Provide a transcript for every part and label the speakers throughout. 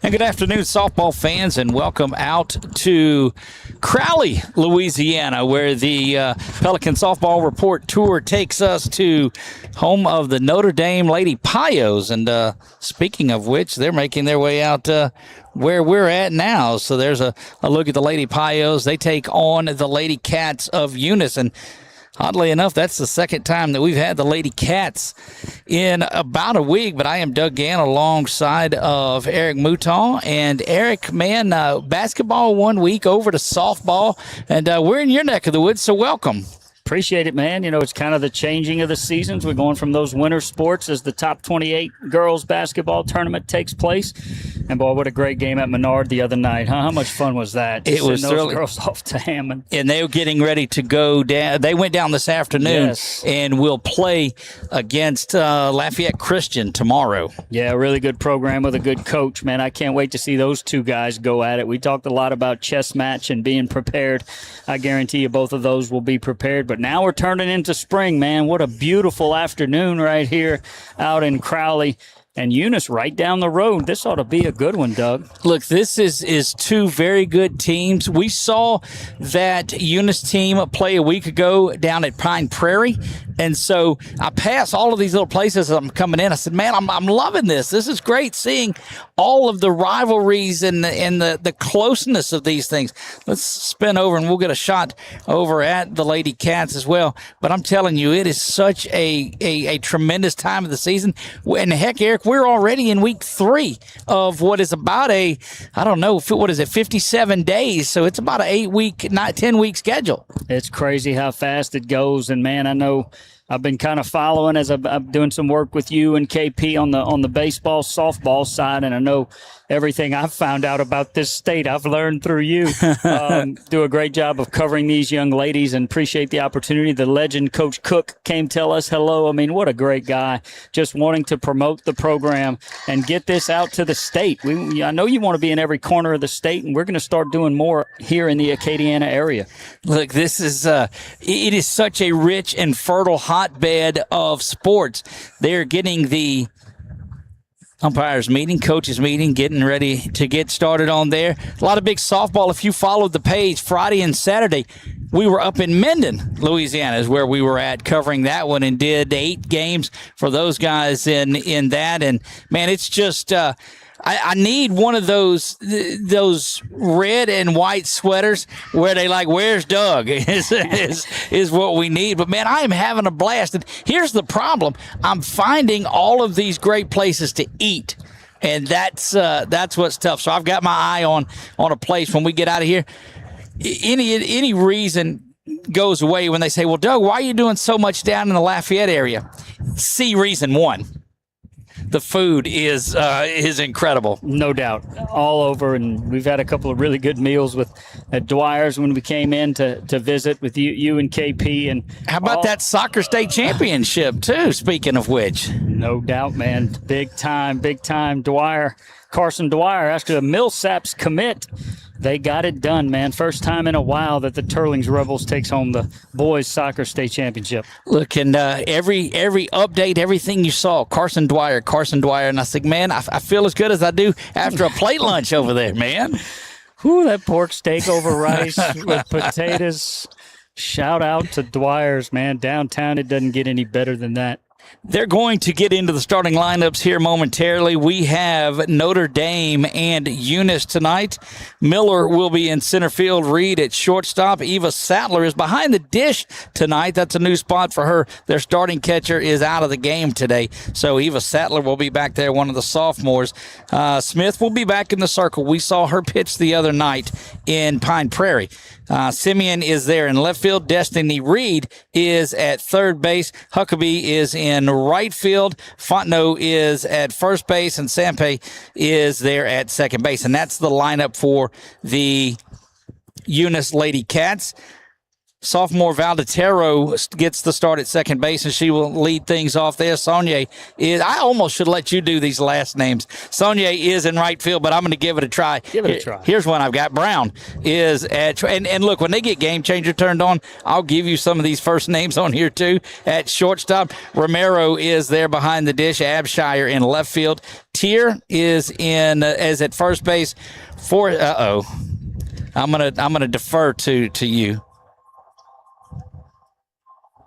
Speaker 1: And good afternoon, softball fans, and welcome out to Crowley, Louisiana, where the Pelican Softball Report Tour takes us to home of the Notre Dame Lady Pios. And speaking of which, they're making their way out where we're at now. So there's a look at the Lady Pios. They take on the Lady Cats of Eunice. And oddly enough, that's the second time that we've had the Lady Cats in about a week, but I am Doug Gann alongside of Eric Mouton. And Eric, man, basketball 1 week over to softball, and we're in your neck of the woods, so welcome.
Speaker 2: Appreciate it, man. You know, it's kind of the changing of the seasons. We're going from those winter sports as the top 28 girls basketball tournament takes place. And, boy, what a great game at Menard the other night, huh? How much fun was that?
Speaker 1: It was
Speaker 2: those girls off to Hammond.
Speaker 1: And they were getting ready to go down. They went down this afternoon and will play against Lafayette Christian tomorrow.
Speaker 2: Yeah, a really good program with a good coach, man. I can't wait to see those two guys go at it. We talked a lot about chess match and being prepared. I guarantee you both of those will be prepared. But now we're turning into spring, man. What a beautiful afternoon right here out in Crowley. And Eunice right down the road. This ought to be a good one, Doug.
Speaker 1: Look, this is two very good teams. We saw that Eunice team play a week ago down at Pine Prairie. And so I passed all of these little places as I'm coming in. I said, man, I'm loving this. This is great seeing all of the rivalries and the closeness of these things. Let's spin over and we'll get a shot over at the Lady Cats as well. But I'm telling you, it is such a tremendous time of the season. And heck, Eric, we're already in week 3 of what is about 57 days. So it's about an 10-week schedule.
Speaker 2: It's crazy how fast it goes. And, man, I know I've been kind of following as I'm doing some work with you and KP on the baseball, softball side, and I know everything I've found out about this state I've learned through you. Do a great job of covering these young ladies and appreciate the opportunity. The legend Coach Cook came tell us hello. I mean, what a great guy, just wanting to promote the program and get this out to the state. I know you want to be in every corner of the state, and we're going to start doing more here in the Acadiana area.
Speaker 1: Look, this is it is such a rich and fertile hotbed of sports. They're getting the umpires meeting, coaches meeting, getting ready to get started on there. A lot of big softball. If you followed the page Friday and Saturday, we were up in Minden, Louisiana is where we were at covering that one and did 8 games for those guys in that. And, man, it's just I need one of those red and white sweaters where they like, where's Doug is what we need. But, man, I am having a blast. And here's the problem. I'm finding all of these great places to eat. And that's what's tough. So I've got my eye on a place when we get out of here. Any reason goes away when they say, well, Doug, why are you doing so much down in the Lafayette area? See reason 1. The food is incredible.
Speaker 2: No doubt. All over. And we've had a couple of really good meals at Dwyer's when we came in to visit with you and KP. And
Speaker 1: how about that soccer state championship, too, speaking of which?
Speaker 2: No doubt, man. Big time. Dwyer, Carson Dwyer, after a Millsaps commit, they got it done, man. First time in a while that the Turlings Rebels takes home the boys soccer state championship.
Speaker 1: Look, and every update, everything you saw, Carson Dwyer. And I said, man, I feel as good as I do after a plate lunch over there, man.
Speaker 2: Whew, that pork steak over rice with potatoes. Shout out to Dwyer's, man. Downtown, it doesn't get any better than that.
Speaker 1: They're going to get into the starting lineups here momentarily. We have Notre Dame and Eunice tonight. Miller will be in center field. Reed at shortstop. Eva Sattler is behind the dish tonight. That's a new spot for her. Their starting catcher is out of the game today. So Eva Sattler will be back there, one of the sophomores. Smith will be back in the circle. We saw her pitch the other night in Pine Prairie. Simeon is there in left field. Destiny Reed is at third base. Huckabee is in right field. Fontenot is at first base, and Sampe is there at second base. And that's the lineup for the Eunice Lady Cats. sophomore Valdatero gets the start at second base, and she will lead things off there. Sonia is, I almost should let you do these last names. Sonia is in right field, but I'm going to give it a try.
Speaker 2: Give it a try.
Speaker 1: Here's one I've got. Brown is at, and look, when they get Game Changer turned on, I'll give you some of these first names on here too. At shortstop, Romero is there behind the dish. Abshire in left field. Tier is as at first base. I'm gonna defer to you.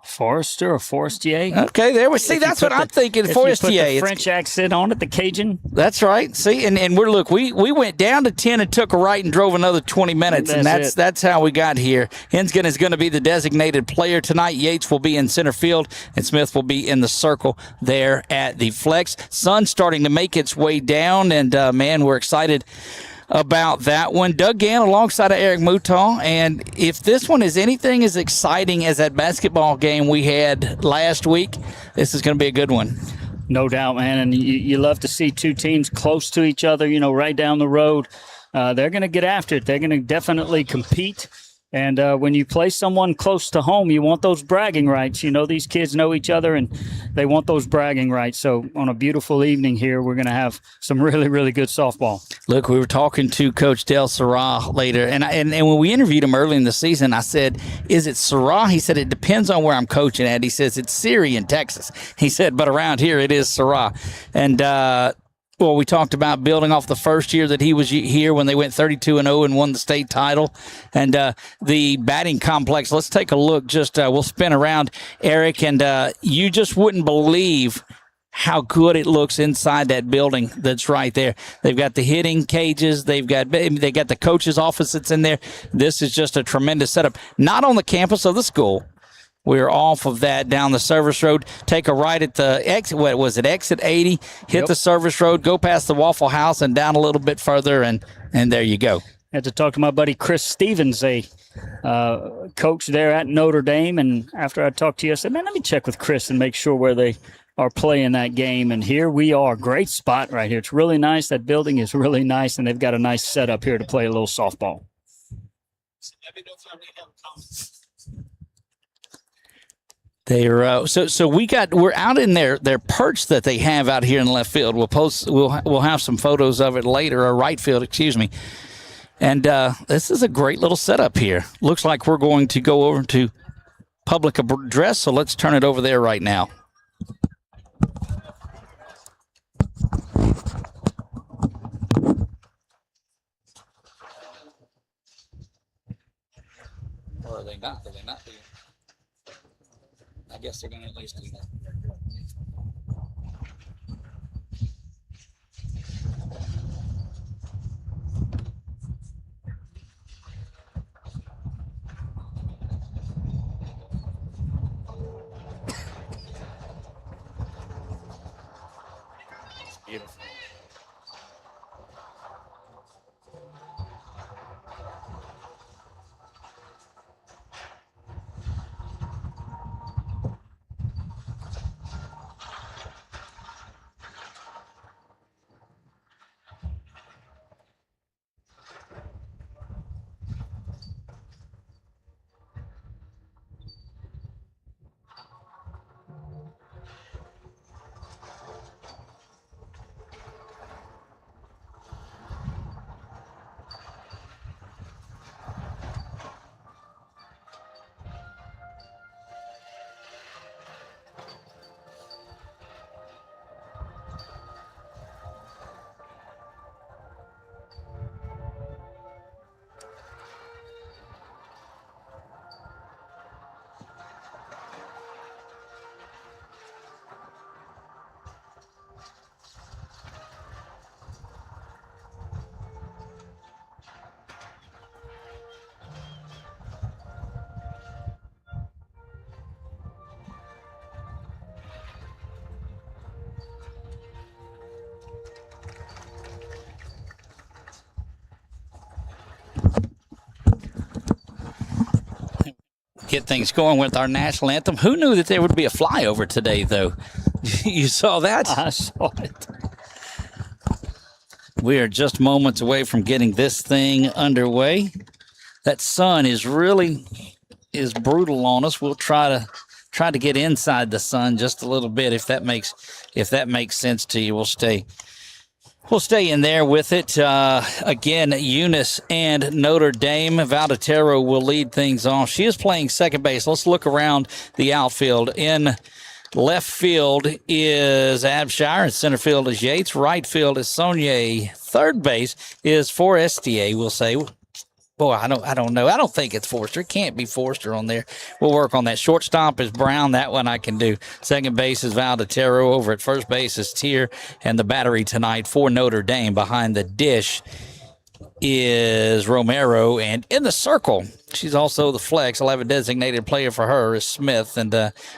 Speaker 2: Forrester or Forestier?
Speaker 1: Okay, there we see. That's what I'm thinking. Forestier.
Speaker 2: If you put the French accent on it, the Cajun.
Speaker 1: That's right. See, and we went down to 10 and took a right and drove another 20 minutes, and that's how we got here. Hensgen is going to be the designated player tonight. Yates will be in center field, and Smith will be in the circle there at the flex. Sun starting to make its way down, and man, we're excited about that one. Doug Gann alongside of Eric Mouton, and if this one is anything as exciting as that basketball game we had last week, this is going to be a good one.
Speaker 2: No doubt, man, and you love to see two teams close to each other, right down the road. They're going to get after it. They're going to definitely compete. And when you play someone close to home, you want those bragging rights. These kids know each other, and they want those bragging rights. So on a beautiful evening here, we're going to have some really, really good softball.
Speaker 1: Look, we were talking to Coach Del Sarah later, and when we interviewed him early in the season, I said, is it Sarah? He said, it depends on where I'm coaching at. He says, it's Siri in Texas. He said, but around here, it is Sarah. And well, we talked about building off the first year that he was here when they went 32-0 and won the state title. And the batting complex, let's take a look. We'll spin around, Eric, and you just wouldn't believe how good it looks inside that building that's right there. They've got the hitting cages. They got the coach's office that's in there. This is just a tremendous setup. Not on the campus of the school. We're off of that down the service road. Take a right at the exit. What was it? Exit 80. Hit the service road. Go past the Waffle House and down a little bit further, and there you go.
Speaker 2: I had to talk to my buddy Chris Stevens, a coach there at Notre Dame. And after I talked to you, I said, man, let me check with Chris and make sure where they are playing that game. And here we are. Great spot right here. It's really nice. That building is really nice, and they've got a nice setup here to play a little softball.
Speaker 1: They're we're out in their perch that they have out here in left field. We'll have some photos of it later, or right field, excuse me. And this is a great little setup here. Looks like we're going to go over to public address, so let's turn it over there right now. Or are they not? Are they not? I guess they're going to at least do that. It's beautiful. Get things going with our national anthem. Who knew that there would be a flyover today, though? You saw that?
Speaker 2: I saw it.
Speaker 1: We are just moments away from getting this thing underway. That sun is really is brutal on us. We'll try to get inside the sun just a little bit if that makes sense to you. We'll stay in there with it. Again, Eunice and Notre Dame. Valdatero will lead things off. She is playing second base. Let's look around the outfield. In left field is Abshire, and center field is Yates. Right field is Saunier. Third base is Forestier, we'll say. Boy, I don't know. I don't think it's Forster. It can't be Forster on there. We'll work on that. Shortstop is Brown. That one I can do. Second base is Valdatero. Over at first base is Tier. And the battery tonight for Notre Dame behind the dish is Romero. And in the circle, she's also the flex. I'll have a designated player for her is Smith. And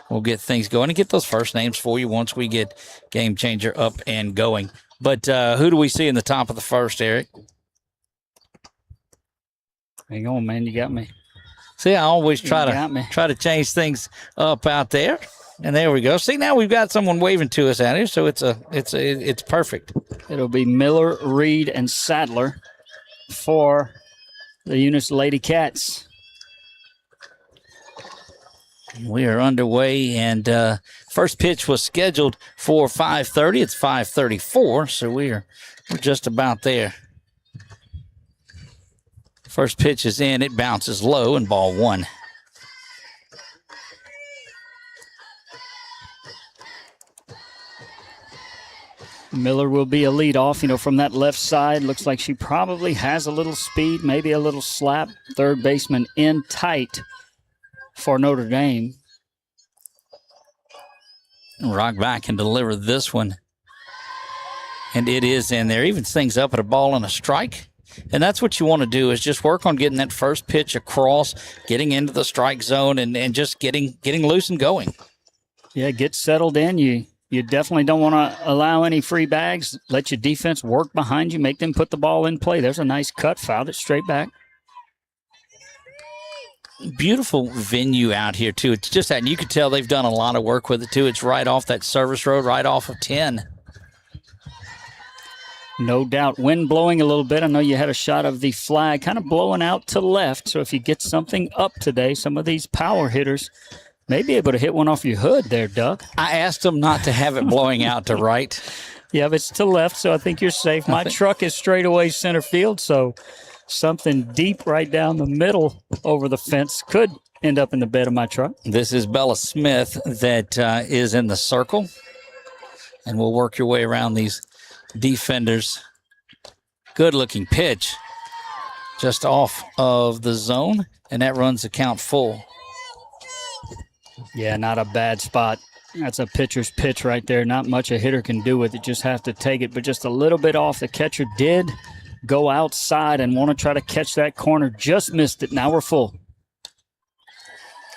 Speaker 1: we'll get things going and get those first names for you once we get Game Changer up and going. But who do we see in the top of the first, Eric?
Speaker 2: Hang on, man. You got me.
Speaker 1: See, I always try to change things up out there. And there we go. See, now we've got someone waving to us out here, so it's perfect.
Speaker 2: It'll be Miller, Reed, and Sadler for the Eunice Lady Cats.
Speaker 1: We are underway, and first pitch was scheduled for 5:30. It's 5:34, so we're just about there. First pitch is in. It bounces low, and ball one.
Speaker 2: Miller will be a leadoff, from that left side. Looks like she probably has a little speed, maybe a little slap. Third baseman in tight for Notre Dame.
Speaker 1: Rock back and deliver this one. And it is in there. Evens things up at a ball and a strike. And that's what you want to do is just work on getting that first pitch across, getting into the strike zone, and just getting loose and going.
Speaker 2: Yeah, get settled in. You definitely don't want to allow any free bags. Let your defense work behind you. Make them put the ball in play. There's a nice cut. Fouled it straight back.
Speaker 1: Beautiful venue out here, too. It's just that, and you can tell they've done a lot of work with it, too. It's right off that service road, right off of 10.
Speaker 2: No doubt. Wind blowing a little bit. I know you had a shot of the flag kind of blowing out to left. So if you get something up today, some of these power hitters may be able to hit one off your hood there, Doug.
Speaker 1: I asked them not to have it blowing out to right.
Speaker 2: Yeah, but it's to left, so I think you're safe. My truck is straight away center field, so something deep right down the middle over the fence could end up in the bed of my truck.
Speaker 1: This is Bella Smith that is in the circle. And we'll work your way around these defenders. Good looking pitch just off of the zone, and that runs the count full.
Speaker 2: Yeah, not a bad spot. That's a pitcher's pitch right there. Not much a hitter can do with it. Just have to take it, but just a little bit off. The catcher did go outside and want to try to catch that corner. Just missed it. Now we're full.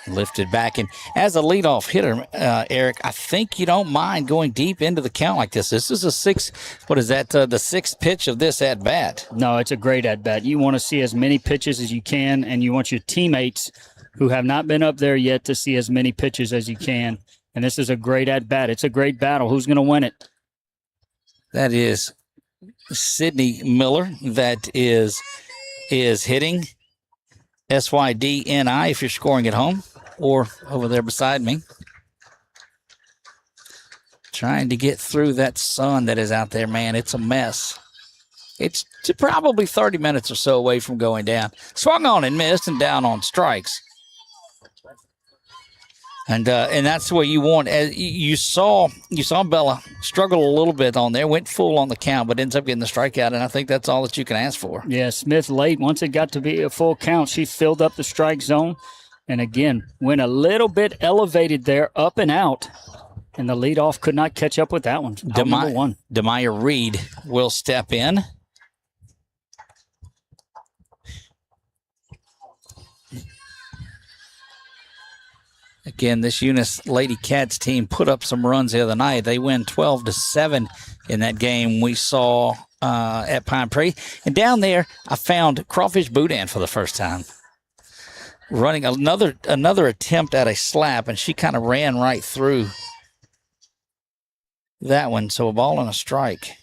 Speaker 1: Lifted back. And as a leadoff hitter, Eric, I think you don't mind going deep into the count like this. This is the sixth pitch of this at-bat.
Speaker 2: No, it's a great at-bat. You want to see as many pitches as you can, and you want your teammates who have not been up there yet to see as many pitches as you can. And this is a great at-bat. It's a great battle. Who's going to win it?
Speaker 1: That is Sydney Miller that is hitting SYDNI if you're scoring at home. Or over there beside me. Trying to get through that sun that is out there, man. It's a mess. It's probably 30 minutes or so away from going down. Swung on and missed and down on strikes. And that's what you want. You saw Bella struggle a little bit on there, went full on the count, but ends up getting the strikeout, and I think that's all that you can ask for.
Speaker 2: Yeah, Smith late. Once it got to be a full count, she filled up the strike zone. And again, went a little bit elevated there, up and out. And the leadoff could not catch up with that one. Number one.
Speaker 1: Demaya Reed will step in. Again, this Eunice Lady Cats team put up some runs the other night. They win 12-7 in that game we saw at Pine Prairie. And down there, I found Crawfish Boudin for the first time. Running another attempt at a slap, and she kind of ran right through that one. So a ball and a strike.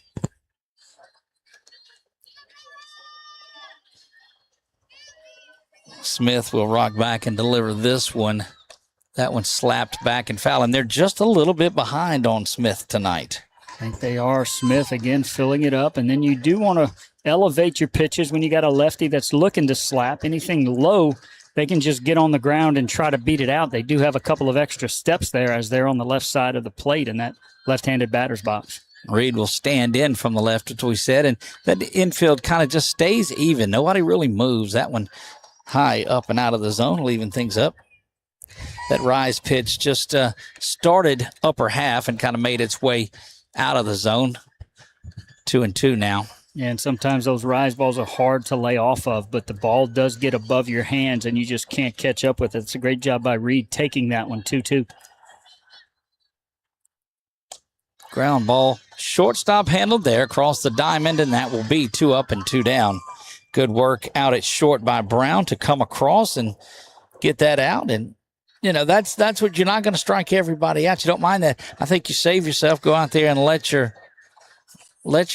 Speaker 1: Smith will rock back and deliver this one. That one slapped back and foul, and they're just a little bit behind on Smith tonight.
Speaker 2: I think they are. Smith, again, filling it up. And then you do want to elevate your pitches when you got a lefty that's looking to slap. Anything low, they can just get on the ground and try to beat it out. They do have a couple of extra steps there as they're on the left side of the plate in that left-handed batter's box.
Speaker 1: Reed will stand in from the left, as we said, and that infield kind of just stays even. Nobody really moves. That one high up and out of the zone, leaving things up. That rise pitch just started upper half and kind of made its way out of the zone. 2-2 now.
Speaker 2: Yeah, and sometimes those rise balls are hard to lay off of, but the ball does get above your hands and you just can't catch up with it. It's a great job by Reed taking that one, 2-2.
Speaker 1: Ground ball, shortstop handled there across the diamond, and that will be 2 up and 2 down. Good work out at short by Brown to come across and get that out. And, you know, that's what you're not going to strike everybody out. You don't mind that. I think you save yourself, go out there and let your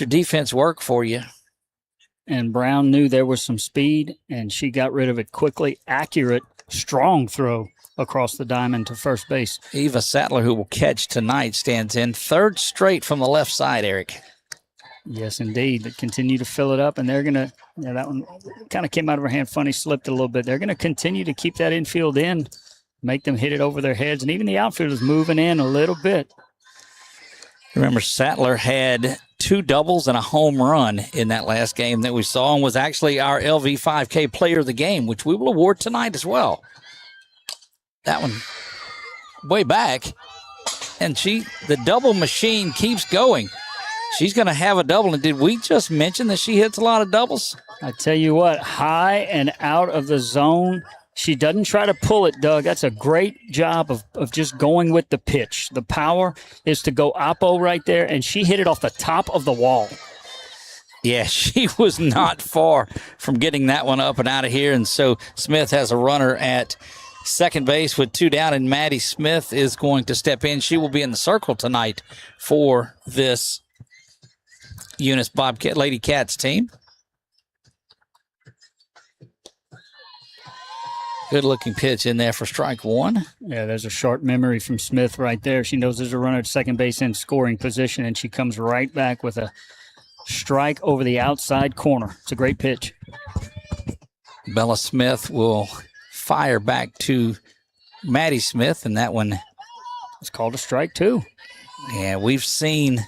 Speaker 1: defense work for you.
Speaker 2: And Brown knew there was some speed, and she got rid of it quickly. Accurate, strong throw across the diamond to first base.
Speaker 1: Eva Sattler, who will catch tonight, stands in. Third straight from the left side, Eric.
Speaker 2: Yes, indeed. They continue to fill it up, and they're going to, that one kind of came out of her hand funny, slipped a little bit. They're going to continue to keep that infield in, make them hit it over their heads, and even the outfield is moving in a little bit.
Speaker 1: Remember, Sattler had 2 doubles and a home run in that last game that we saw, and was actually our LV5K player of the game, which we will award tonight as well. That one way back, and the double machine keeps going. She's going to have a double, and did we just mention that she hits a lot of doubles?
Speaker 2: I tell you what, high and out of the zone. She doesn't try to pull it, Doug. That's a great job of just going with the pitch. The power is to go oppo right there, and she hit it off the top of the wall.
Speaker 1: Yeah, she was not far from getting that one up and out of here, and so Smith has a runner at second base with 2 down, and Maddie Smith is going to step in. She will be in the circle tonight for this Eunice Bobcat Lady Cats team. Good-looking pitch in there for strike 1.
Speaker 2: Yeah, there's a sharp memory from Smith right there. She knows there's a runner at second base in scoring position, and she comes right back with a strike over the outside corner. It's a great pitch.
Speaker 1: Bella Smith will fire back to Maddie Smith, and that one
Speaker 2: is called a strike 2.
Speaker 1: Yeah, we've seen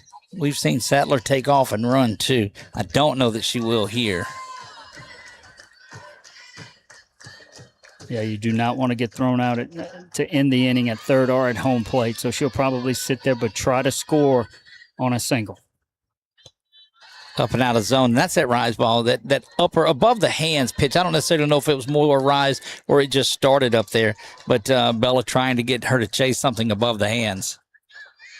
Speaker 1: Sattler take off and run too. I don't know that she will here.
Speaker 2: Yeah, you do not want to get thrown out to end the inning at third or at home plate, so she'll probably sit there but try to score on a single.
Speaker 1: Up and out of zone. That's that rise ball, that upper above the hands pitch. I don't necessarily know if it was more a rise or it just started up there, but Bella trying to get her to chase something above the hands.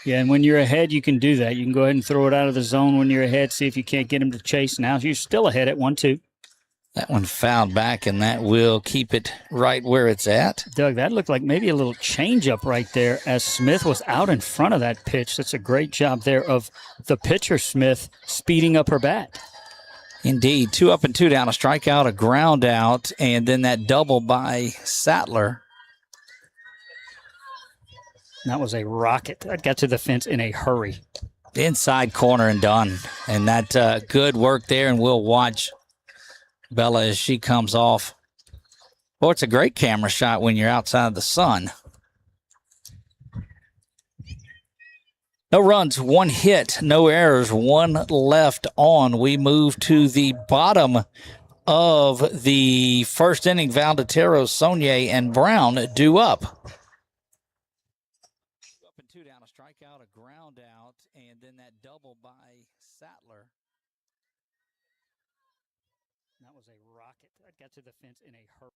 Speaker 2: Yeah, and when you're ahead, you can do that. You can go ahead and throw it out of the zone when you're ahead, see if you can't get him to chase. Now you're still ahead at 1-2.
Speaker 1: That one fouled back, and that will keep it right where it's at.
Speaker 2: Doug, that looked like maybe a little changeup right there as Smith was out in front of that pitch. That's a great job there of the pitcher, Smith, speeding up her bat.
Speaker 1: Indeed. 2 up and 2 down, a strikeout, a ground out, and then that double by Sattler.
Speaker 2: That was a rocket. That got to the fence in a hurry.
Speaker 1: Inside corner and done. And that good work there, and we'll watch Bella as she comes off. Well, it's a great camera shot when you're outside of the sun. No runs, 1 hit, no errors, 1 left on. We move to the bottom of the first inning. Valdetero, Saunier, and Brown due up. 2 up and 2 down, a strikeout, a ground out, and then that double by Sattler.
Speaker 2: That was a rocket. That got to the fence in a hurry.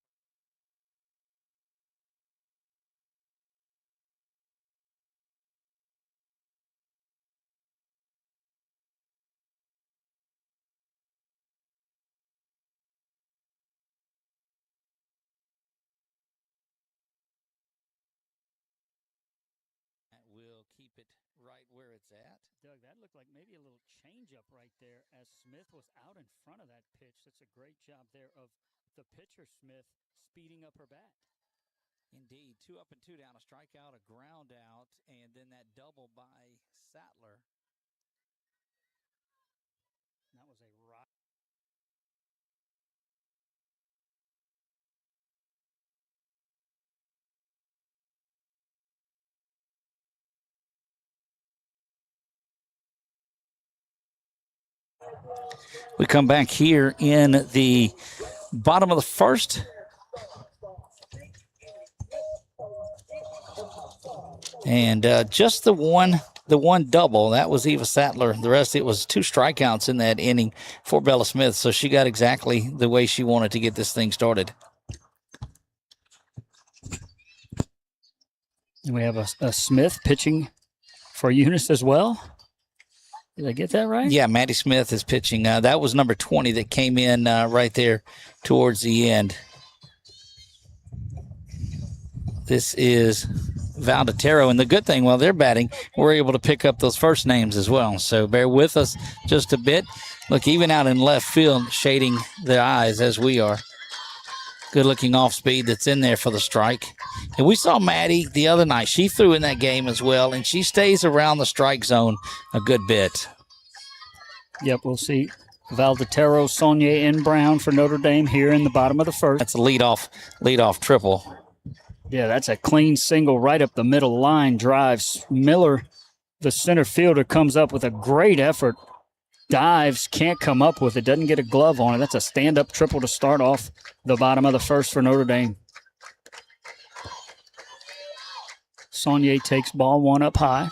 Speaker 1: We'll keep it right where it's at.
Speaker 2: Doug, that looked like maybe a little changeup right there as Smith was out in front of that pitch. That's a great job there of the pitcher, Smith, speeding up her bat.
Speaker 1: Indeed. 2 up and 2 down. A strikeout, a ground out, and then that double by Sattler.
Speaker 2: That was a rock.
Speaker 1: We come back here in the bottom of the first. And just the one double, that was Eva Sattler. The rest, it was 2 strikeouts in that inning for Bella Smith. So she got exactly the way she wanted to get this thing started.
Speaker 2: And we have a Smith pitching for Eunice as well. Did I get that right?
Speaker 1: Yeah, Maddie Smith is pitching. That was number 20 that came in right there towards the end. This is Valdetero. And the good thing, while they're batting, we're able to pick up those first names as well. So bear with us just a bit. Look, even out in left field, shading their eyes as we are. Good-looking off-speed that's in there for the strike. And we saw Maddie the other night. She threw in that game as well, and she stays around the strike zone a good bit.
Speaker 2: Yep, we'll see Valdetero, Saunier, and Brown for Notre Dame here in the bottom of the first.
Speaker 1: That's a leadoff triple.
Speaker 2: Yeah, that's a clean single right up the middle line. Drives Miller, the center fielder, comes up with a great effort. Dives, can't come up with it, doesn't get a glove on it. That's a stand-up triple to start off the bottom of the first for Notre Dame. Saunier takes ball 1 up high.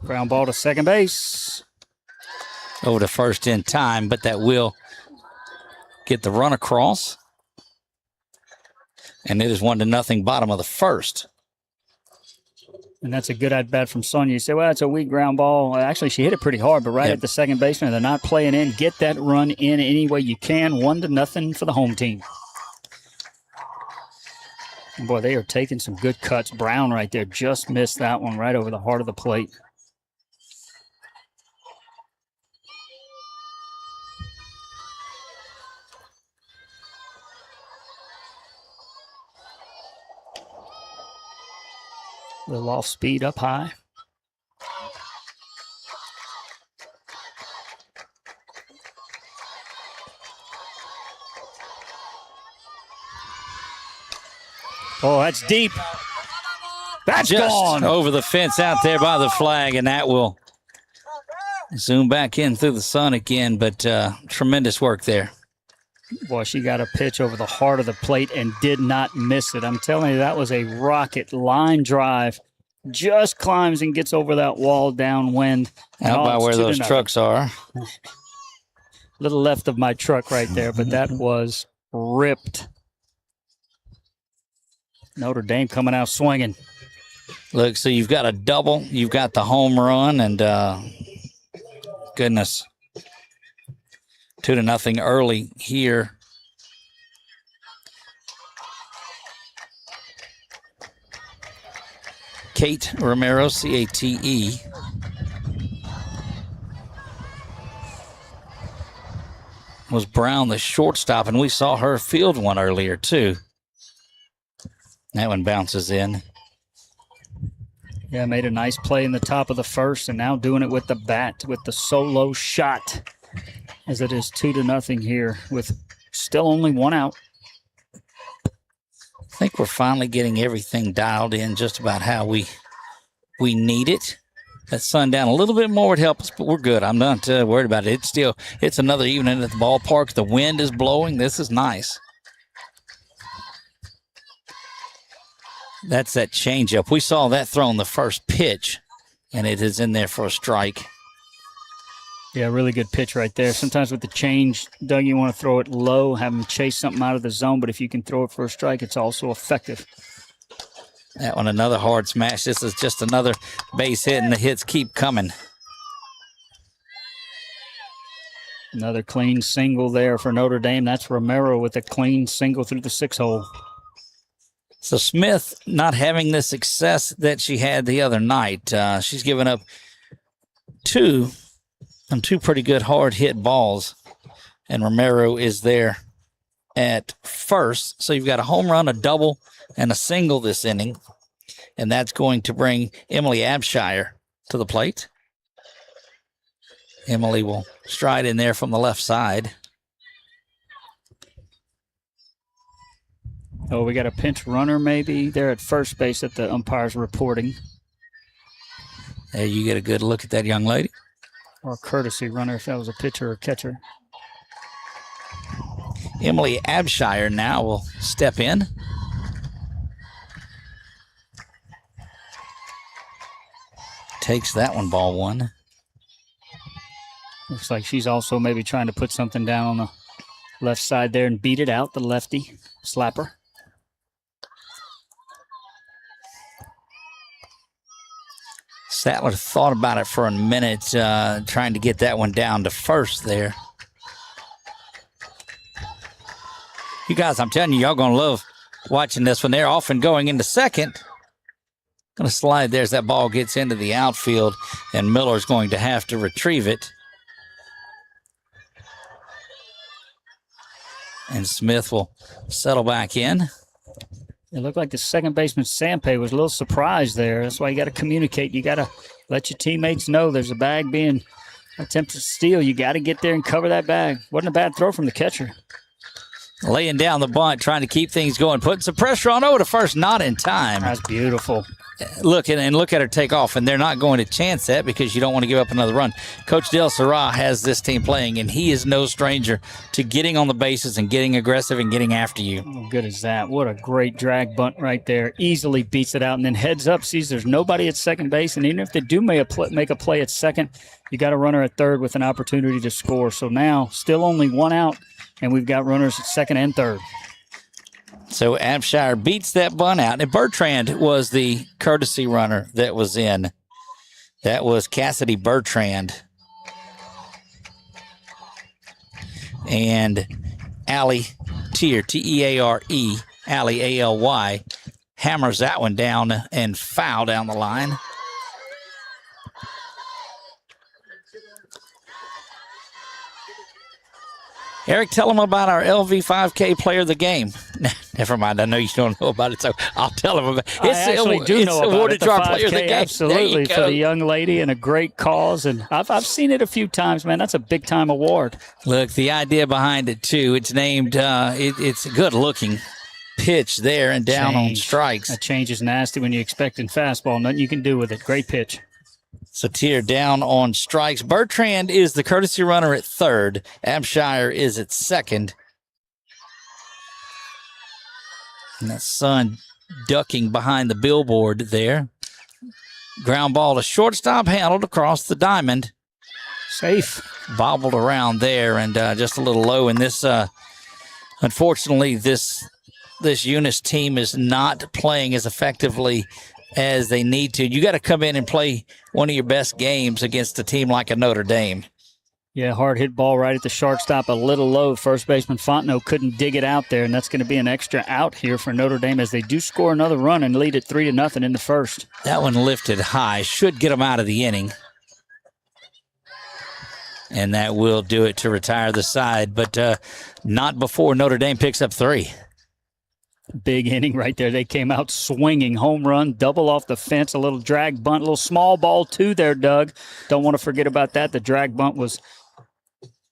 Speaker 2: Ground ball to second base.
Speaker 1: Over to first in time, but that will get the run across. And it is 1-0 bottom of the first.
Speaker 2: And that's a good at-bat from Sonia. You say, well, it's a weak ground ball. Well, actually, she hit it pretty hard, but right at the second baseman. They're not playing in. Get that run in any way you can. 1-0 for the home team. And boy, they are taking some good cuts. Brown right there just missed that one right over the heart of the plate. Little off speed up high. Oh, that's deep. That's
Speaker 1: just
Speaker 2: gone.
Speaker 1: Over the fence out there by the flag, and that will zoom back in through the sun again, but tremendous work there.
Speaker 2: Boy, she got a pitch over the heart of the plate and did not miss it. I'm telling you, that was a rocket line drive. Just climbs and gets over that wall downwind.
Speaker 1: Out by where those trucks are.
Speaker 2: Little left of my truck right there, but that was ripped. Notre Dame coming out swinging.
Speaker 1: Look, so you've got a double, you've got the home run, and goodness. 2-0 early here. Kate Romero, C-A-T-E. Was Brown the shortstop, and we saw her field one earlier too. That one bounces in.
Speaker 2: Yeah, made a nice play in the top of the first, and now doing it with the bat, with the solo shot. As it is 2-0 here with still only 1 out.
Speaker 1: I think we're finally getting everything dialed in just about how we need it. That sun down a little bit more would help us, but we're good. I'm not worried about it. It's another evening at the ballpark. The wind is blowing. This is nice. That's that changeup. We saw that thrown the first pitch, and it is in there for a strike.
Speaker 2: Yeah, really good pitch right there. Sometimes with the change, Doug, you want to throw it low, have them chase something out of the zone, but if you can throw it for a strike, it's also effective.
Speaker 1: That one, another hard smash. This is just another base hit, and the hits keep coming.
Speaker 2: Another clean single there for Notre Dame. That's Romero with a clean single through the 6-hole.
Speaker 1: So Smith not having the success that she had the other night. She's given up two pretty good hard hit balls, and Romero is there at first. So you've got a home run, a double, and a single this inning, and that's going to bring Emily Abshire to the plate. Emily will stride in there from the left side.
Speaker 2: Oh, we got a pinch runner maybe there at first base that the umpire's reporting.
Speaker 1: There you get a good look at that young lady.
Speaker 2: Or a courtesy runner if that was a pitcher or catcher.
Speaker 1: Emily Abshire now will step in. Takes that one, ball one.
Speaker 2: Looks like she's also maybe trying to put something down on the left side there and beat it out, the lefty slapper.
Speaker 1: Sattler thought about it for a minute, trying to get that one down to first there. You guys, I'm telling you, y'all going to love watching this one. They're off and going into second. Going to slide there as that ball gets into the outfield, and Miller's going to have to retrieve it. And Smith will settle back in.
Speaker 2: It looked like the second baseman, Sampe, was a little surprised there. That's why you got to communicate. You got to let your teammates know there's a bag being attempted to steal. You got to get there and cover that bag. Wasn't a bad throw from the catcher.
Speaker 1: Laying down the bunt, trying to keep things going, putting some pressure on over to first, not in time.
Speaker 2: That's beautiful.
Speaker 1: Look at her take off, and they're not going to chance that because you don't want to give up another run. Coach Del Serra has this team playing, and he is no stranger to getting on the bases and getting aggressive and getting after you.
Speaker 2: How good is that? What a great drag bunt right there. Easily beats it out and then heads up, sees there's nobody at second base, and even if they do make a play at second, you got a runner at third with an opportunity to score. So now still only one out, and we've got runners at second and third.
Speaker 1: So Abshire beats that bunt out. And Bertrand was the courtesy runner that was in. That was Cassidy Bertrand. And Allie Tear, T-E-A-R-E, Allie, A-L-Y, hammers that one down and foul down the line. Eric, tell them about our LV5K player of the game. Never mind. I know you don't know about it, so I'll tell them about it.
Speaker 2: I actually do know about it. The 5K, absolutely, for the young lady and a great cause. And I've seen it a few times, man. That's a big-time award.
Speaker 1: Look, the idea behind it, too, it's named, it's a good-looking pitch there and down on strikes.
Speaker 2: That change is nasty when you're expecting fastball. Nothing you can do with it. Great pitch.
Speaker 1: Satir down on strikes. Bertrand is the courtesy runner at third. Abshire is at second. And that sun ducking behind the billboard there. Ground ball to shortstop, handled across the diamond.
Speaker 2: Safe.
Speaker 1: Bobbled around there and just a little low. And this, unfortunately, this Eunice team is not playing as effectively as they need to. You got to come in and play one of your best games against a team like a Notre Dame.
Speaker 2: Yeah, hard hit ball right at the shortstop, a little low. First baseman Fontenot couldn't dig it out there, and that's going to be an extra out here for Notre Dame as they do score another run and lead it 3-0 in the first.
Speaker 1: That one lifted high. Should get them out of the inning. And that will do it to retire the side, but not before Notre Dame picks up 3.
Speaker 2: Big inning right there. They came out swinging. Home run, double off the fence, a little drag bunt, a little small ball too there, Doug. Don't want to forget about that. The drag bunt was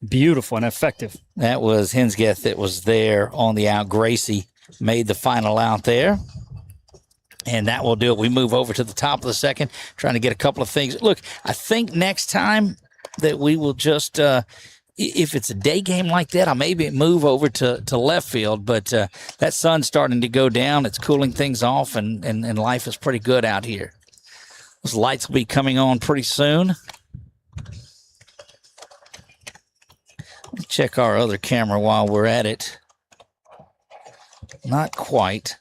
Speaker 2: beautiful and effective.
Speaker 1: That was Hensgeth that was there on the out. Gracie made the final out there. And that will do it. We move over to the top of the second, trying to get a couple of things. Look, I think next time that we will just if it's a day game like that, I'll maybe move over to left field. But that sun's starting to go down. It's cooling things off, and life is pretty good out here. Those lights will be coming on pretty soon. Check our other camera while we're at it. Not quite.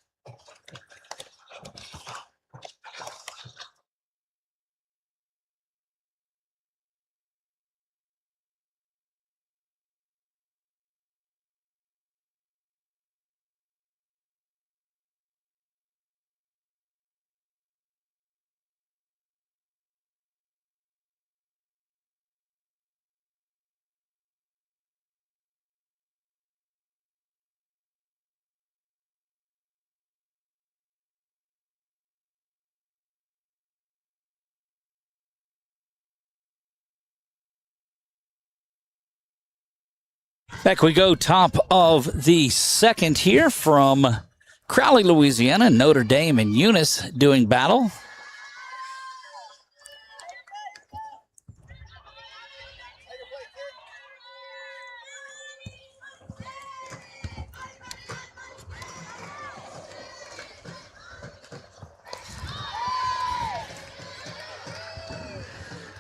Speaker 1: Back we go, top of the second here from Crowley, Louisiana. Notre Dame and Eunice doing battle.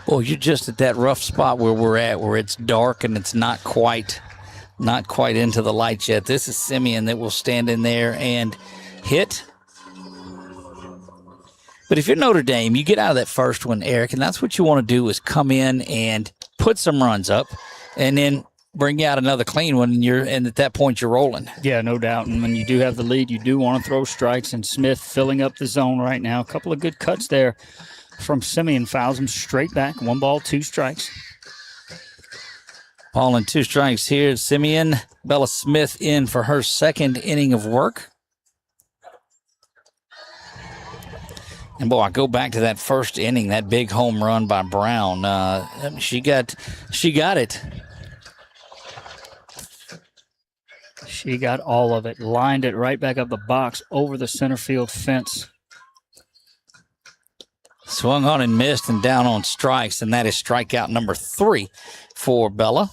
Speaker 1: Boy, you're just at that rough spot where we're at, where it's dark and it's not quite into the lights yet. This is Simeon that will stand in there and hit. But if you're Notre Dame, you get out of that first one, Eric, and that's what you want to do is come in and put some runs up and then bring out another clean one, and at that point you're rolling.
Speaker 2: Yeah, no doubt. And when you do have the lead, you do want to throw strikes, and Smith filling up the zone right now. A couple of good cuts there from Simeon, fouls him straight back. 1 ball, 2 strikes.
Speaker 1: Ball and 2 strikes here. Simeon, Bella Smith in for her second inning of work. And boy, I go back to that first inning, that big home run by Brown. She got it.
Speaker 2: She got all of it. Lined it right back up the box over the center field fence.
Speaker 1: Swung on and missed and down on strikes, and that is strikeout number 3 for Bella.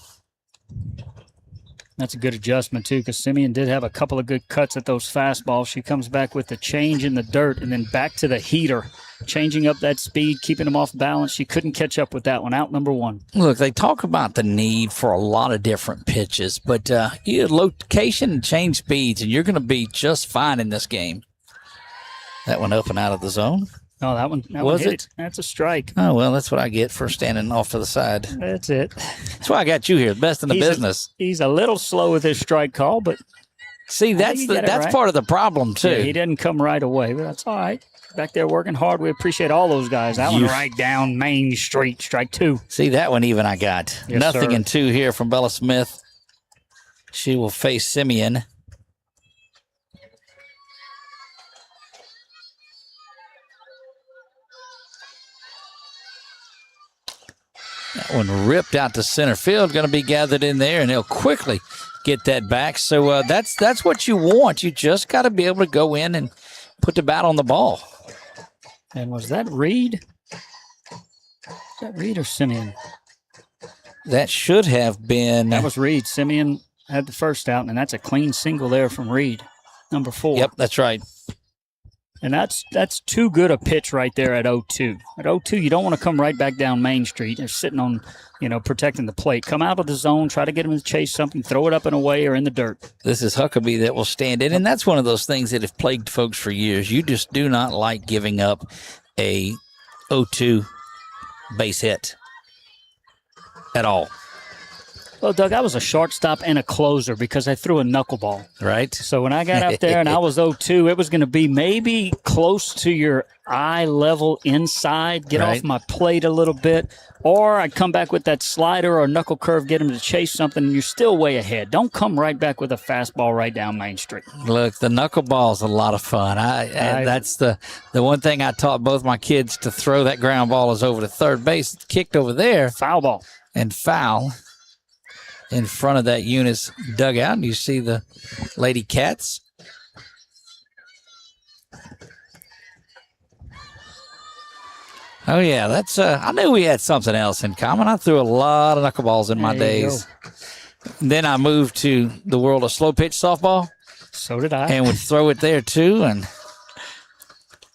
Speaker 2: That's a good adjustment, too, because Simeon did have a couple of good cuts at those fastballs. She comes back with the change in the dirt and then back to the heater, changing up that speed, keeping them off balance. She couldn't catch up with that one. Out number 1.
Speaker 1: Look, they talk about the need for a lot of different pitches, but location and change speeds, and you're going to be just fine in this game. That one up and out of the zone.
Speaker 2: Oh, that one
Speaker 1: was
Speaker 2: hit
Speaker 1: it?
Speaker 2: That's a strike.
Speaker 1: Oh, well, that's what I get for standing off to the side.
Speaker 2: That's it.
Speaker 1: That's why I got you here, best in the business.
Speaker 2: He's a little slow with his strike call, but
Speaker 1: see, that's right. Part of the problem too.
Speaker 2: Yeah, he didn't come right away, but that's all right. Back there working hard. We appreciate all those guys. That one right down Main Street, strike 2.
Speaker 1: See, that one even I got.
Speaker 2: Yes,
Speaker 1: Nothing
Speaker 2: sir.
Speaker 1: in 2 here from Bella Smith. She will face Simeon. That one ripped out to center field, going to be gathered in there, and he'll quickly get that back. So that's what you want. You just got to be able to go in and put the bat on the ball.
Speaker 2: And was that Reed? Is that Reed or Simeon?
Speaker 1: That should have been.
Speaker 2: That was Reed. Simeon had the first out, and that's a clean single there from Reed, number 4.
Speaker 1: Yep, that's right.
Speaker 2: And that's too good a pitch right there at 0-2. At 0-2, you don't want to come right back down Main Street. They're sitting on, protecting the plate. Come out of the zone, try to get them to chase something, throw it up and away or in the dirt.
Speaker 1: This is Huckabee that will stand in, and that's one of those things that have plagued folks for years. You just do not like giving up a 0-2 base hit at all.
Speaker 2: Well, Doug, I was a shortstop and a closer because I threw a knuckleball.
Speaker 1: Right.
Speaker 2: So when I got up there and I was 0-2, it was going to be maybe close to your eye level inside, get off my plate a little bit, or I'd come back with that slider or knuckle curve, get him to chase something, and you're still way ahead. Don't come right back with a fastball right down Main Street.
Speaker 1: Look, the knuckleball's a lot of fun. That's the one thing I taught both my kids to throw that ground ball is over to third base. It's kicked over there.
Speaker 2: Foul ball.
Speaker 1: And foul. In front of that Eunice dugout, you see the Lady Cats. Oh, yeah, that's. I knew we had something else in common. I threw a lot of knuckleballs in my days. Then I moved to the world of slow pitch softball.
Speaker 2: So did I.
Speaker 1: And would throw it there, too, and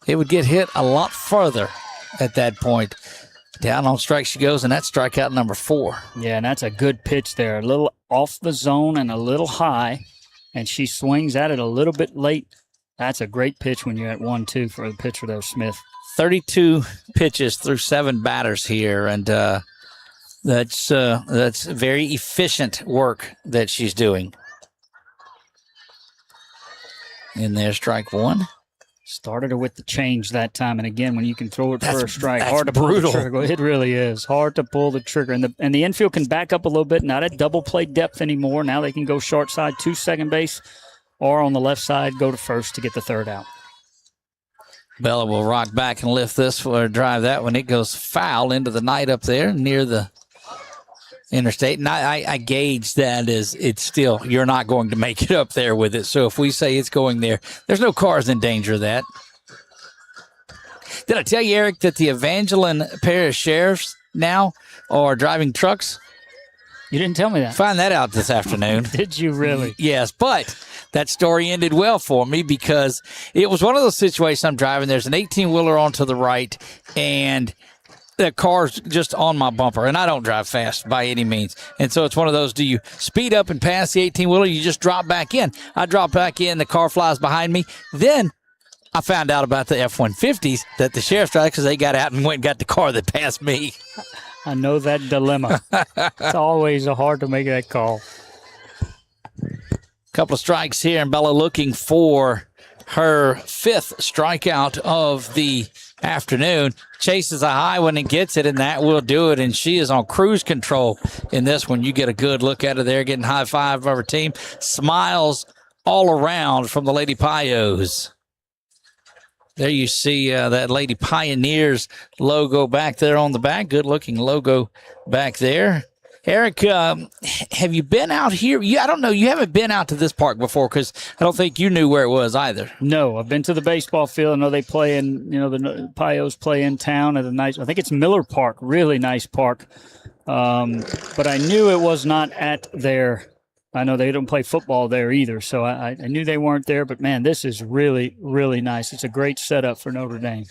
Speaker 1: it would get hit a lot further at that point. Down on strike she goes, and that's strikeout number 4.
Speaker 2: Yeah, and that's a good pitch there. A little off the zone and a little high, and she swings at it a little bit late. That's a great pitch when you're at 1-2 for the pitcher there, Smith.
Speaker 1: 32 pitches through 7 batters here, and that's very efficient work that she's doing. In there, strike 1.
Speaker 2: Started her with the change that time, and again, when you can throw it for a strike, hard to
Speaker 1: brutal.
Speaker 2: pull the trigger. It really is hard to pull the trigger, and the infield can back up a little bit. Not at double play depth anymore. Now they can go short side to second base, or on the left side go to first to get the third out.
Speaker 1: Bella will rock back and lift this for a drive. That one, it goes foul into the night up there near the interstate. And I gauge that as it's still, you're not going to make it up there with it. So if we say it's going there, there's no cars in danger of that. Did I tell you, Eric, that the Evangeline Parish Sheriffs now are driving trucks?
Speaker 2: You didn't tell me that.
Speaker 1: Find that out this afternoon.
Speaker 2: Did you really?
Speaker 1: Yes, but that story ended well for me because it was one of those situations I'm driving. There's an 18-wheeler on to the right, and the car's just on my bumper, and I don't drive fast by any means. And so it's one of those, do you speed up and pass the 18-wheeler? You just drop back in. I drop back in. The car flies behind me. Then I found out about the F-150s that the sheriff's drive because they got out and went and got the car that passed me.
Speaker 2: I know that dilemma. It's always hard to make that call.
Speaker 1: Couple of strikes here, and Bella looking for her 5th strikeout of the afternoon. Chases a high one and gets it, and that will do it. And she is on cruise control in this one. You get a good look at her there, getting high five of her team. Smiles all around from the Lady Pios. There you see that Lady Pioneers logo back there on the back. Good-looking logo back there. Eric, have you been out here? I don't know. You haven't been out to this park before because I don't think you knew where it was either.
Speaker 2: No, I've been to the baseball field. I know they play in, the Pios play in town at a nice, I think it's Miller Park, really nice park. But I knew it was not at their, I know they don't play football there either, so I knew they weren't there. But, man, this is really, really nice. It's a great setup for Notre Dame.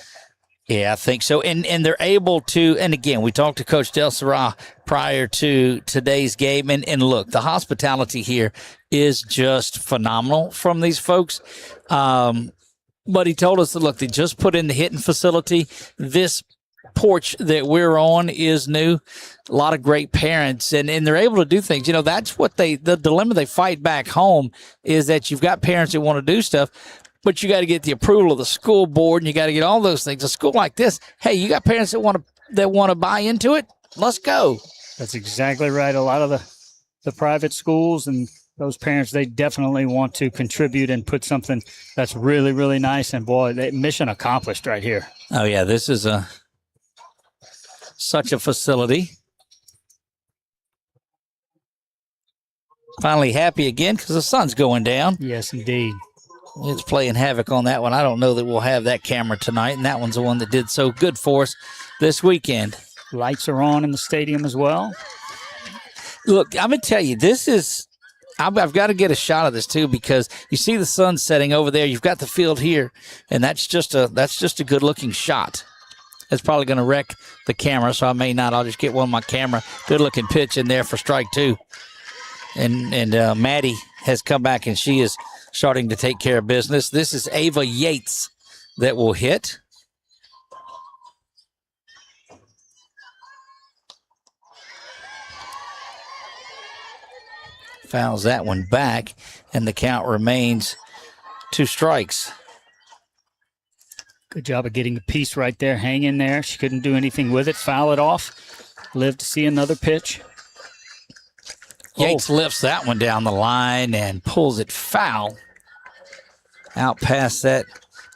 Speaker 1: Yeah, I think so. And they're able to, and again, we talked to Coach Del Serra prior to today's game. And look, the hospitality here is just phenomenal from these folks. But he told us that, look, they just put in the hitting facility. This porch that we're on is new. A lot of great parents, and they're able to do things. That's what the dilemma they fight back home is that you've got parents that want to do stuff, but you got to get the approval of the school board, and you got to get all those things. A school like this, hey, you got parents that want to buy into it. Let's go.
Speaker 2: That's exactly right. A lot of the private schools and those parents, they definitely want to contribute and put something that's really, really nice. And boy, mission accomplished right here.
Speaker 1: Oh yeah, this is such a facility. Finally happy again because the sun's going down.
Speaker 2: Yes, indeed.
Speaker 1: It's playing havoc on that one. I don't know that we'll have that camera tonight, and that one's the one that did so good for us this weekend.
Speaker 2: Lights are on in the stadium as well.
Speaker 1: Look, I'm going to tell you, this is – I've got to get a shot of this too because you see the sun setting over there. You've got the field here, and that's just a good-looking shot. It's probably going to wreck the camera, so I may not. I'll just get one on my camera. Good-looking pitch in there for strike 2. And Maddie has come back, and she is starting to take care of business. This is Ava Yates that will hit. Fouls that one back, and the count remains 2 strikes.
Speaker 2: Good job of getting the piece right there. Hang in there. She couldn't do anything with it. Foul it off. Live to see another pitch.
Speaker 1: Yates lifts that one down the line and pulls it foul. Out past that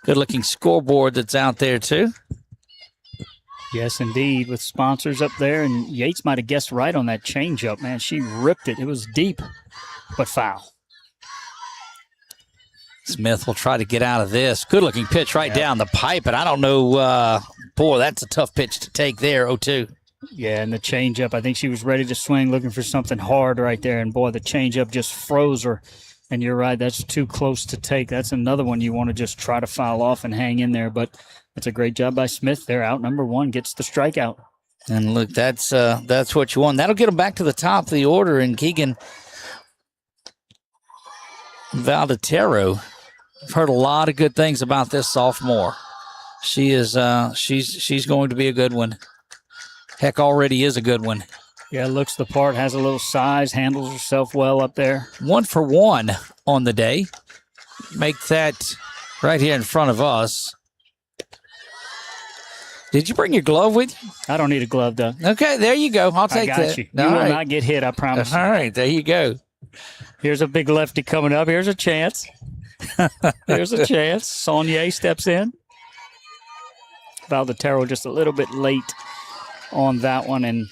Speaker 1: good-looking scoreboard that's out there, too.
Speaker 2: Yes, indeed, with sponsors up there. And Yates might have guessed right on that changeup, man. She ripped it. It was deep, but foul.
Speaker 1: Smith will try to get out of this. Good-looking pitch right down the pipe, and I don't know. Boy, that's a tough pitch to take there, 0-2.
Speaker 2: Yeah, and the changeup, I think she was ready to swing, looking for something hard right there. And, boy, the changeup just froze her. And you're right, that's too close to take. That's another one you want to just try to foul off and hang in there. But that's a great job by Smith there. Out number 1 gets the strikeout.
Speaker 1: And, look, that's what you want. That'll get them back to the top of the order. And Keegan Valdetero, I've heard a lot of good things about this sophomore. She is she's going to be a good one. Heck, already is a good one.
Speaker 2: Yeah, looks the part, has a little size, handles herself well up there.
Speaker 1: 1 for 1 on the day. Make that right here in front of us. Did you bring your glove with you?
Speaker 2: I don't need a glove, Doug.
Speaker 1: Okay, there you go. I'll take that.
Speaker 2: I got you. You will not get hit, I promise.
Speaker 1: All right, there you go.
Speaker 2: Here's a big lefty coming up. Here's a chance. Here's a chance. Saunier steps in. Valdetero just a little bit late on that one, and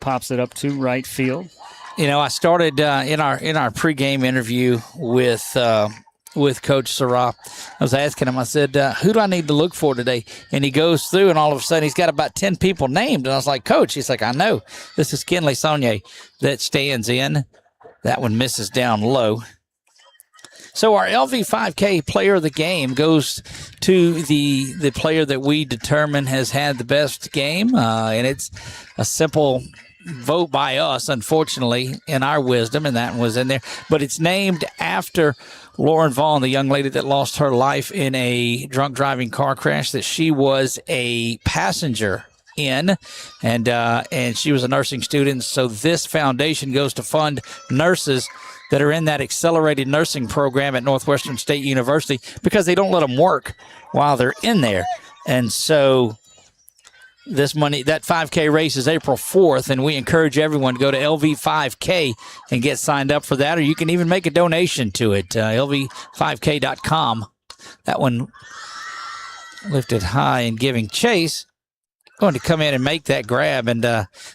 Speaker 2: pops it up to right field.
Speaker 1: You know, I started in our pregame interview with Coach Sarah. I was asking him, I said, who do I need to look for today? And he goes through, and all of a sudden he's got about 10 people named. And I was like, Coach, he's like, I know. This is Kenley Saunier that stands in. That one misses down low. So our LV5K player of the game goes to the player that we determine has had the best game. And it's a simple vote by us, unfortunately, in our wisdom, and that was in there. But it's named after Lauren Vaughn, the young lady that lost her life in a drunk driving car crash that she was a passenger in, and she was a nursing student. So this foundation goes to fund nurses that are in that accelerated nursing program at Northwestern State University because they don't let them work while they're in there. And so this money, that 5K race is April 4th, and we encourage everyone to go to LV5K and get signed up for that, or you can even make a donation to it, LV5K.com. That one lifted high and giving chase. Going to come in and make that grab, and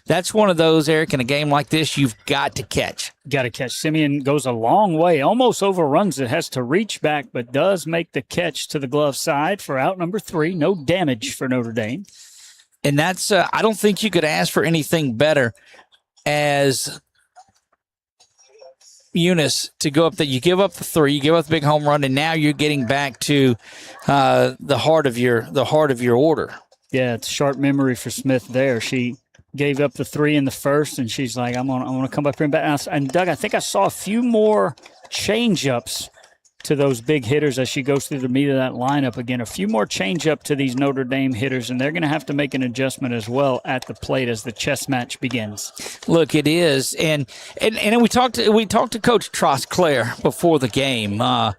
Speaker 1: that's one of those, Eric, in a game like this, you've got to catch.
Speaker 2: Got to catch. Simeon goes a long way, almost overruns it, has to reach back, but does make the catch to the glove side for out number 3. No damage for Notre Dame.
Speaker 1: And that's, I don't think you could ask for anything better as Eunice to go up there. You give up the 3, you give up the big home run, and now you're getting back to the heart of your order.
Speaker 2: Yeah, it's sharp memory for Smith there. She gave up the 3 in the first, and she's like, I'm gonna come up here and bat. And Doug, I think I saw a few more change-ups to those big hitters as she goes through the meat of that lineup. Again, a few more change up to these Notre Dame hitters, and they're going to have to make an adjustment as well at the plate as the chess match begins.
Speaker 1: Look, it is, and we talked to Coach Trosclair before the game, and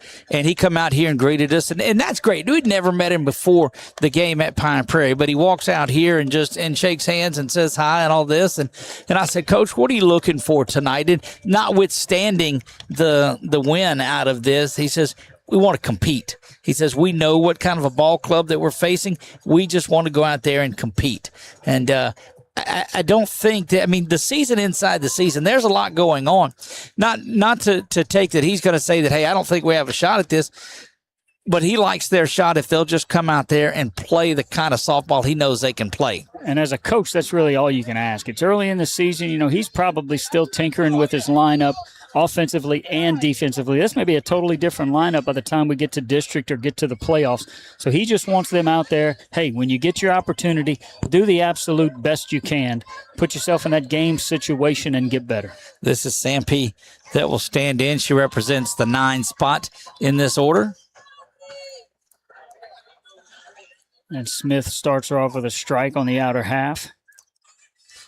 Speaker 1: he come out here and greeted us, and that's great. We'd never met him before the game at Pine Prairie, but he walks out here and shakes hands and says hi and all this, and I said, Coach, what are you looking for tonight? And notwithstanding the win out of this, he says, we want to compete. He says, we know what kind of a ball club that we're facing. We just want to go out there and compete. And I don't think that, I mean, the season inside the season, there's a lot going on. Not to take that he's going to say that, hey, I don't think we have a shot at this, but he likes their shot if they'll just come out there and play the kind of softball he knows they can play.
Speaker 2: And as a coach, that's really all you can ask. It's early in the season. You know, he's probably still tinkering with his lineup offensively and defensively. This may be a totally different lineup by the time we get to district or get to the playoffs. So he just wants them out there. Hey, when you get your opportunity, do the absolute best you can. Put yourself in that game situation and get better. This is Sampe that will stand in. She represents the 9 spot in this order. And Smith starts her off with a strike on the outer half.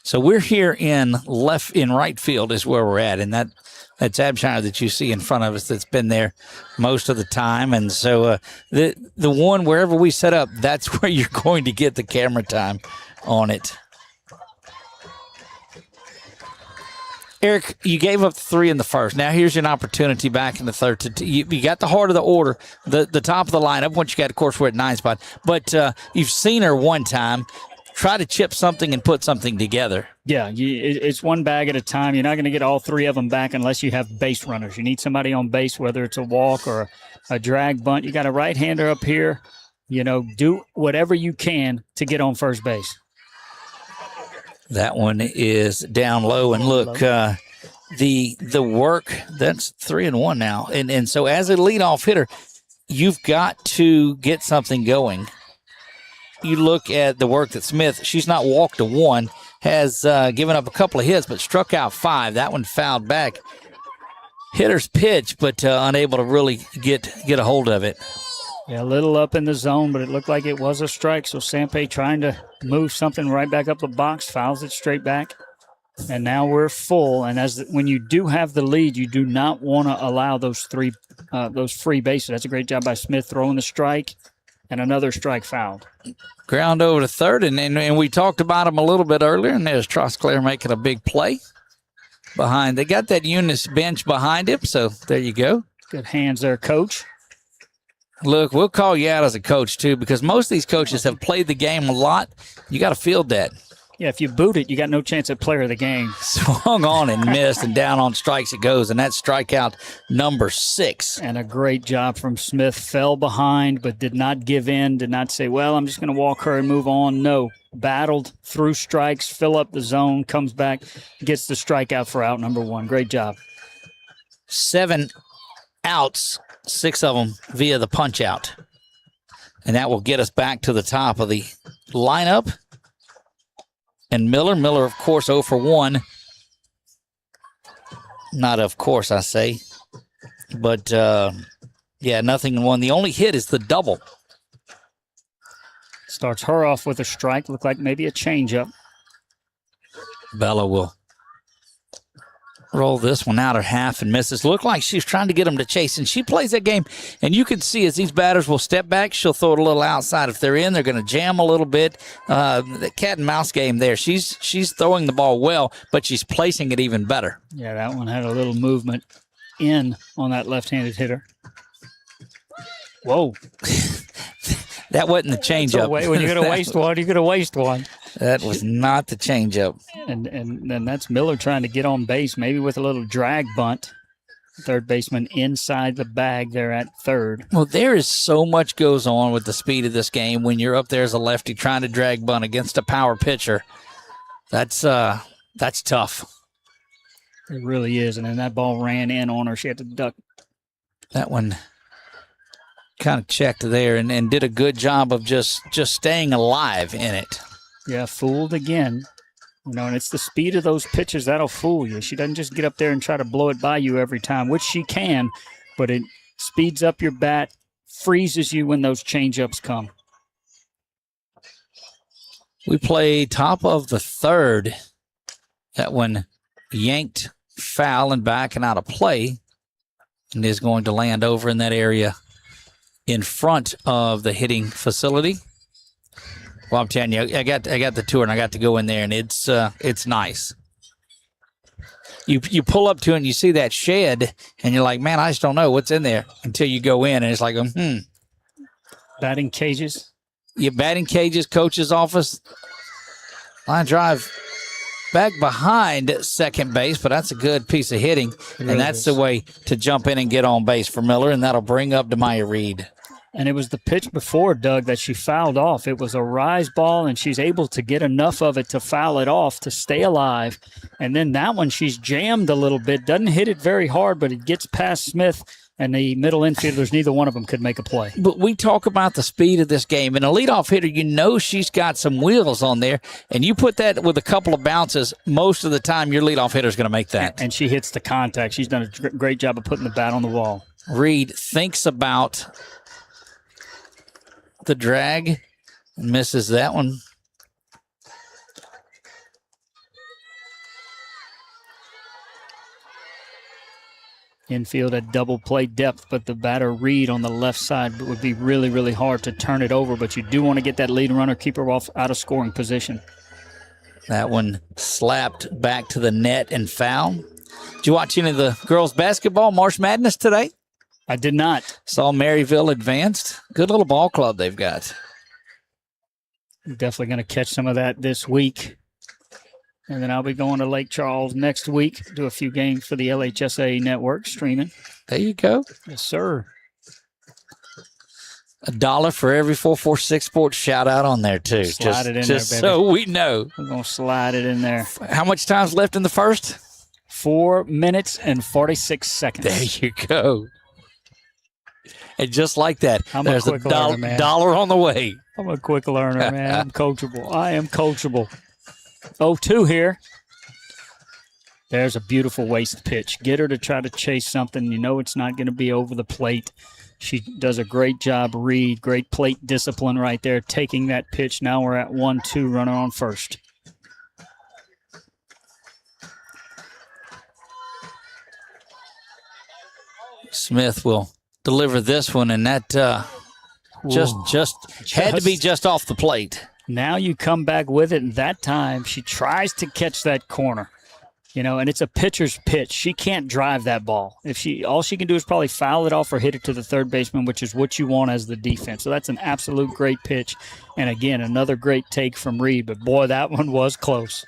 Speaker 2: So we're here in right field is where we're at, and that's Abshire that you see in front of us that's been there most of the time. And so the one, wherever we set up, that's where you're going to get the camera time on it. Eric, you gave up 3 in the first. Now here's an opportunity back in the third. You got the heart of the order, the top of the lineup. Once you got, of course, we're at 9 spot. But you've seen her one time. Try to chip something and put something together. Yeah, it's one bag at a time. You're not going to get all 3 of them back unless you have base runners. You need somebody on base, whether it's a walk or a drag bunt. You got a right-hander up here. You know, do whatever you can to get on first base. That one is down low. And look, the work, that's 3-1 now. And so as a leadoff hitter, you've got to get something going. You look at the work that Smith, she's not walked a 1, has given up a couple of hits, but struck out 5. That one fouled back. Hitter's pitch, but unable to really get a hold of it. Yeah, a little up in the zone, but it looked like it was a strike. So Sampe trying to move something right back up the box, fouls it straight back. And now we're full. And when you do have the lead, you do not want to allow those free bases. That's a great job by Smith throwing the strike. And another strike fouled. Ground over to third, and we talked about him a little bit earlier, and there's Trosclair making a big play behind. They got that Eunice bench behind him, so there you go. Good hands there, Coach. Look, we'll call you out as a coach, too, because most of these coaches have played the game a lot. You got to field that. Yeah, if you boot it, you got no chance at player of the game.
Speaker 1: Swung on and missed, and down on strikes it goes, and that's strikeout number 6.
Speaker 2: And a great job from Smith. Fell behind, but did not give in, did not say, well, I'm just going to walk her and move on. No, battled through strikes, fill up the zone, comes back, gets the strikeout for out number 1. Great job.
Speaker 1: 7 outs, 6 of them via the punch out. And that will get us back to the top of the lineup. And Miller, of course, 0 for 1. Not of course, I say. But, yeah, nothing in 1. The only hit is the double.
Speaker 2: Starts her off with a strike. Looked like maybe a changeup.
Speaker 1: Bella will roll this one out her half and misses. Looked like she was trying to get him to chase, and she plays that game. And you can see as these batters will step back, she'll throw it a little outside. If they're in, they're going to jam a little bit. The cat and mouse game there. She's throwing the ball well, but she's placing it even better.
Speaker 2: Yeah, that one had a little movement in on that left-handed hitter. Whoa.
Speaker 1: That wasn't the changeup.
Speaker 2: When you're going to waste one, you're going to waste one.
Speaker 1: That was not the changeup.
Speaker 2: And then that's Miller trying to get on base, maybe with a little drag bunt. Third baseman inside the bag there at third.
Speaker 1: Well, there is so much goes on with the speed of this game when you're up there as a lefty trying to drag bunt against a power pitcher. That's tough.
Speaker 2: It really is. And then that ball ran in on her. She had to duck.
Speaker 1: That one kind of checked there and did a good job of just staying alive in it.
Speaker 2: Yeah, fooled again. And it's the speed of those pitches that'll fool you. She doesn't just get up there and try to blow it by you every time, which she can, but it speeds up your bat, freezes you when those changeups come.
Speaker 1: We play top of the third. That one yanked foul and back and out of play, and is going to land over in that area in front of the hitting facility. Well, I'm telling you, I got the tour and I got to go in there, and it's nice. You pull up to it and you see that shed, and you're like, man, I just don't know what's in there until you go in, and it's like,
Speaker 2: Batting cages.
Speaker 1: Your batting cages, coach's office, line drive back behind second base, but that's a good piece of hitting, and that's the way to jump in and get on base for Miller, and that'll bring up Demaya Reed.
Speaker 2: And it was the pitch before, Doug, that she fouled off. It was a rise ball, and she's able to get enough of it to foul it off to stay alive. And then that one, she's jammed a little bit. Doesn't hit it very hard, but it gets past Smith, and the middle infielders, neither one of them could make a play.
Speaker 1: But we talk about the speed of this game. And a leadoff hitter, she's got some wheels on there. And you put that with a couple of bounces, most of the time your leadoff hitter is going to make that.
Speaker 2: And she hits the contact. She's done a great job of putting the bat on the wall.
Speaker 1: Reed thinks about the drag, misses that one.
Speaker 2: Infield at double play depth, but the batter Reed on the left side would be really, really hard to turn it over, but you do want to get that lead runner, keep her out of scoring position.
Speaker 1: That one slapped back to the net and foul. Did you watch any of the girls' basketball March Madness today?
Speaker 2: I did not.
Speaker 1: Saw Maryville advanced. Good little ball club they've got.
Speaker 2: Definitely going to catch some of that this week. And then I'll be going to Lake Charles next week, do a few games for the LHSA network streaming.
Speaker 1: There you go.
Speaker 2: Yes, sir.
Speaker 1: $1 for every 446 Sports shout out on there, too.
Speaker 2: Slide it in
Speaker 1: just
Speaker 2: there, baby.
Speaker 1: So we know.
Speaker 2: We're going to slide it in there.
Speaker 1: How much time's left in the first?
Speaker 2: 4 minutes and 46 seconds.
Speaker 1: There you go. And just like that, there's a dollar on the way.
Speaker 2: I'm a quick learner, man. I'm coachable. I am coachable. 0-2 here. There's a beautiful waist pitch. Get her to try to chase something. It's not going to be over the plate. She does a great job, Reed. Great plate discipline right there, taking that pitch. Now we're at 1-2, runner on first. Smith will deliver this one, and that just had to be just off the plate. Now you come back with it, and that time she tries to catch that corner. And it's a pitcher's pitch. She can't drive that ball. All she can do is probably foul it off or hit it to the third baseman, which is what you want as the defense. So that's an absolute great pitch. And again, another great take from Reed. But boy, that one was close.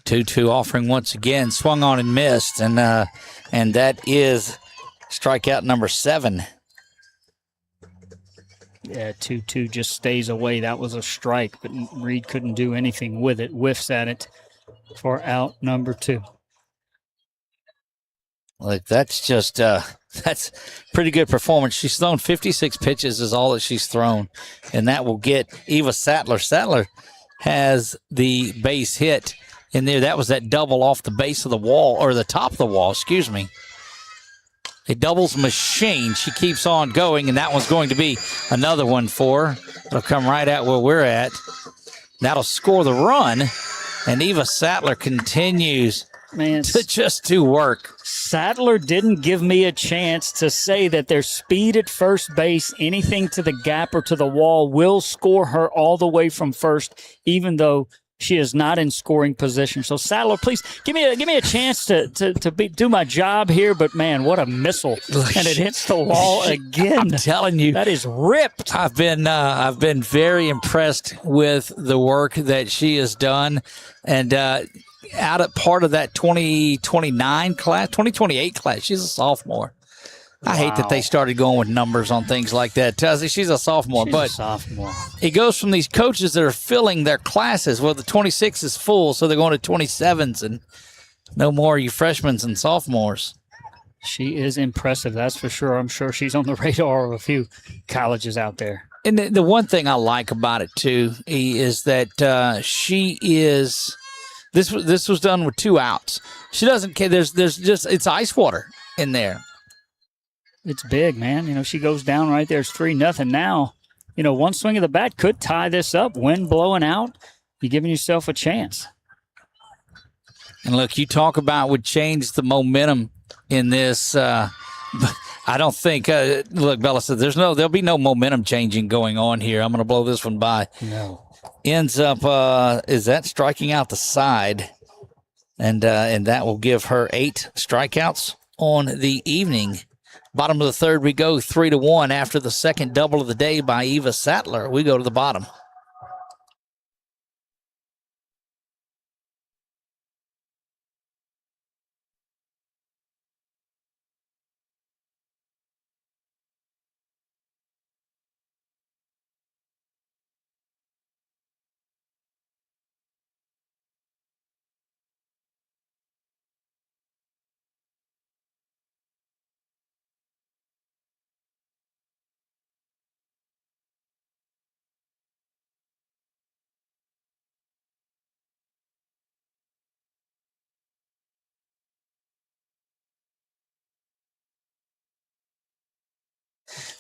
Speaker 1: 2-2 offering once again, swung on and missed, and that is strikeout number 7.
Speaker 2: Yeah, 2-2 just stays away. That was a strike, but Reed couldn't do anything with it. Whiffs at it for out number 2.
Speaker 1: Look, that's just that's pretty good performance. She's thrown 56 pitches is all that she's thrown, and that will get Eva Sattler. Sattler has the base hit in there. That was that double off the base of the wall, or the top of the wall, excuse me. A doubles machine. She keeps on going, and that one's going to be another one for her. It'll come right at where we're at. That'll score the run, and Eva Sattler continues to work.
Speaker 2: Sattler didn't give me a chance to say that their speed at first base, anything to the gap or to the wall, will score her all the way from first, even though she is not in scoring position. So Sattler, please give me a chance to do my job here. But man, what a missile! And it hits the wall again.
Speaker 1: I'm telling you,
Speaker 2: that is ripped.
Speaker 1: I've been very impressed with the work that she has done, and out of part of that 2028 class, she's a sophomore. I hate that they started going with numbers on things like that. She's a sophomore. It goes from these coaches that are filling their classes. Well, the 26 is full, so they're going to 27s, and no more you freshmen and sophomores.
Speaker 2: She is impressive, that's for sure. I'm sure she's on the radar of a few colleges out there.
Speaker 1: And the one thing I like about it, too, is that she is – this was done with 2 outs. She doesn't care. There's just – it's ice water in there.
Speaker 2: It's big, man. She goes down right there. It's 3-0 now. One swing of the bat could tie this up. Wind blowing out. You're giving yourself a chance.
Speaker 1: And look, you talk about would change the momentum in this. I don't think. Look, Bella said there'll be no momentum changing going on here. I'm going to blow this one by.
Speaker 2: No.
Speaker 1: Ends up is that striking out the side, and that will give her 8 strikeouts on the evening. Bottom of the third, we go 3-1 after the second double of the day by Eva Sattler. We go to the bottom.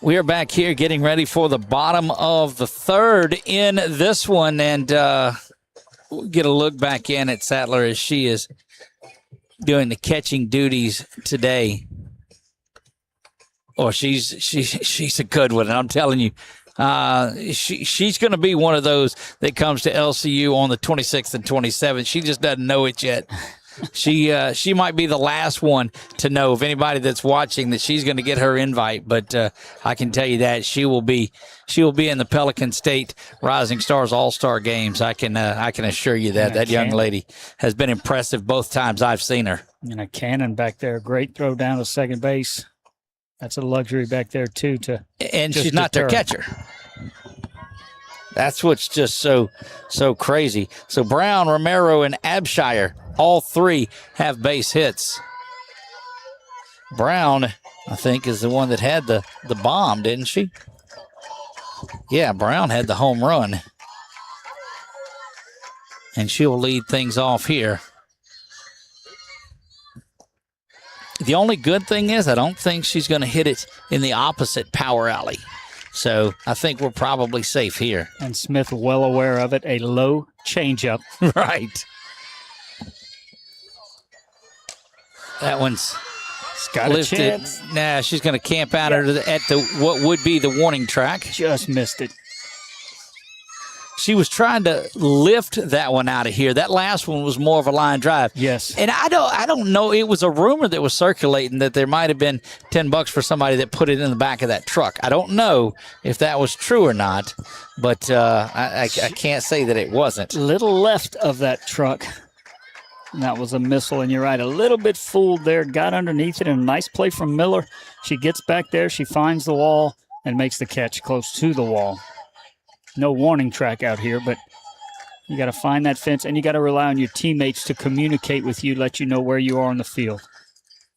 Speaker 1: We are back here getting ready for the bottom of the third in this one, and we'll get a look back in at Sattler as she is doing the catching duties today. Oh, she's a good one, and I'm telling you, she's going to be one of those that comes to LCU on the 26th and 27th. She just doesn't know it yet. She might be the last one to know, of anybody that's watching, that she's going to get her invite. But I can tell you that she will be in the Pelican State Rising Stars All-Star games. I can assure you that. That young lady has been impressive both times I've seen her.
Speaker 2: And a cannon back there, great throw down to second base. That's a luxury back there too.
Speaker 1: And she's not their catcher. That's what's just so crazy. So Brown, Romero, and Abshire, all 3 have base hits. Brown, I think, is the one that had the bomb, didn't she? Yeah, Brown had the home run. And she'll lead things off here. The only good thing is I don't think she's going to hit it in the opposite power alley. So I think we're probably safe here.
Speaker 2: And Smith, well aware of it, a low changeup.
Speaker 1: Right. That one's
Speaker 2: got lifted. A chance.
Speaker 1: Nah, she's going to camp out at the what would be the warning track.
Speaker 2: Just missed it.
Speaker 1: she was trying to lift that one out of here. That last one was more of a line drive.
Speaker 2: Yes.
Speaker 1: And I don't know. It was a rumor that was circulating that there might have been $10 for somebody that put it in the back of that truck. I don't know if that was true or not, but I can't say that it wasn't.
Speaker 2: Little left of that truck. And that was a missile, and you're right, a little bit fooled there. Got underneath it, and a nice play from Miller. She gets back there. She finds the wall and makes the catch close to the wall. No warning track out here, but you got to find that fence, and you got to rely on your teammates to communicate with you, let you know where you are on the field.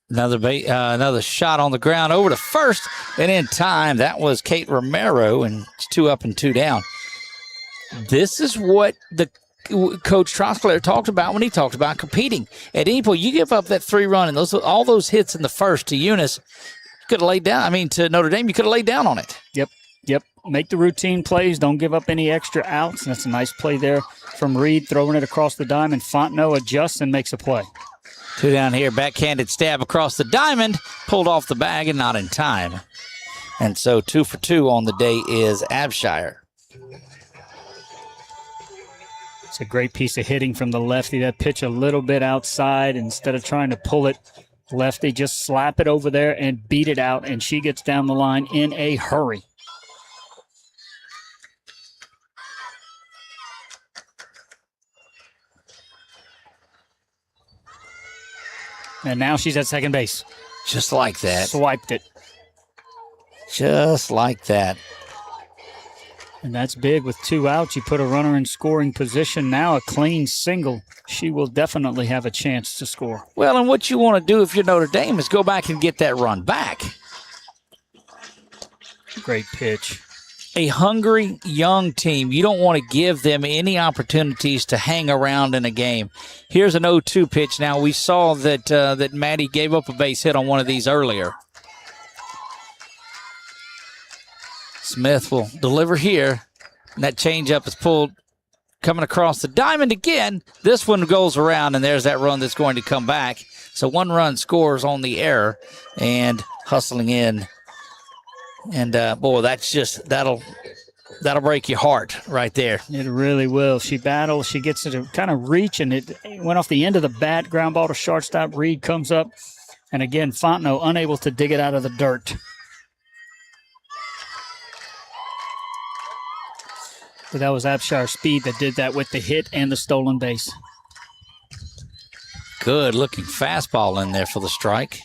Speaker 1: Another shot on the ground over to first, and in time, that was Kate Romero, and it's 2 up and 2 down. This is what the Coach Trosclair talked about when he talked about competing. At any point, you give up that 3-run and all those hits in the first to Eunice, you could have laid down. I mean, to Notre Dame, you could have laid down on it.
Speaker 2: Yep. Make the routine plays. Don't give up any extra outs. And that's a nice play there from Reed, throwing it across the diamond. Fontenot adjusts and makes a play.
Speaker 1: 2 down here, backhanded stab across the diamond, pulled off the bag and not in time. And so 2 for 2 on the day is Abshire.
Speaker 2: It's a great piece of hitting from the lefty. That pitch a little bit outside. Instead of trying to pull it, lefty just slap it over there and beat it out, and she gets down the line in a hurry. And now she's at second base.
Speaker 1: Just like that.
Speaker 2: Swiped it.
Speaker 1: Just like that.
Speaker 2: And that's big with 2 outs. You put a runner in scoring position. Now a clean single. She will definitely have a chance to score.
Speaker 1: Well, and what you want to do if you're Notre Dame is go back and get that run back.
Speaker 2: Great pitch.
Speaker 1: A hungry young team, you don't want to give them any opportunities to hang around in a game. Here's an 0-2 pitch. Now, we saw that Maddie gave up a base hit on one of these earlier. Smith will deliver here. And that changeup is pulled, coming across the diamond again. This one goes around, and there's that run that's going to come back. So 1 run scores on the error, and hustling in. And, boy, that's just, that'll break your heart right there.
Speaker 2: It really will. She battles. She gets it to kind of reach, and it went off the end of the bat. Ground ball to shortstop. Reed comes up. And, again, Fontenot unable to dig it out of the dirt. But that was Abshire's speed that did that with the hit and the stolen base.
Speaker 1: Good looking fastball in there for the strike.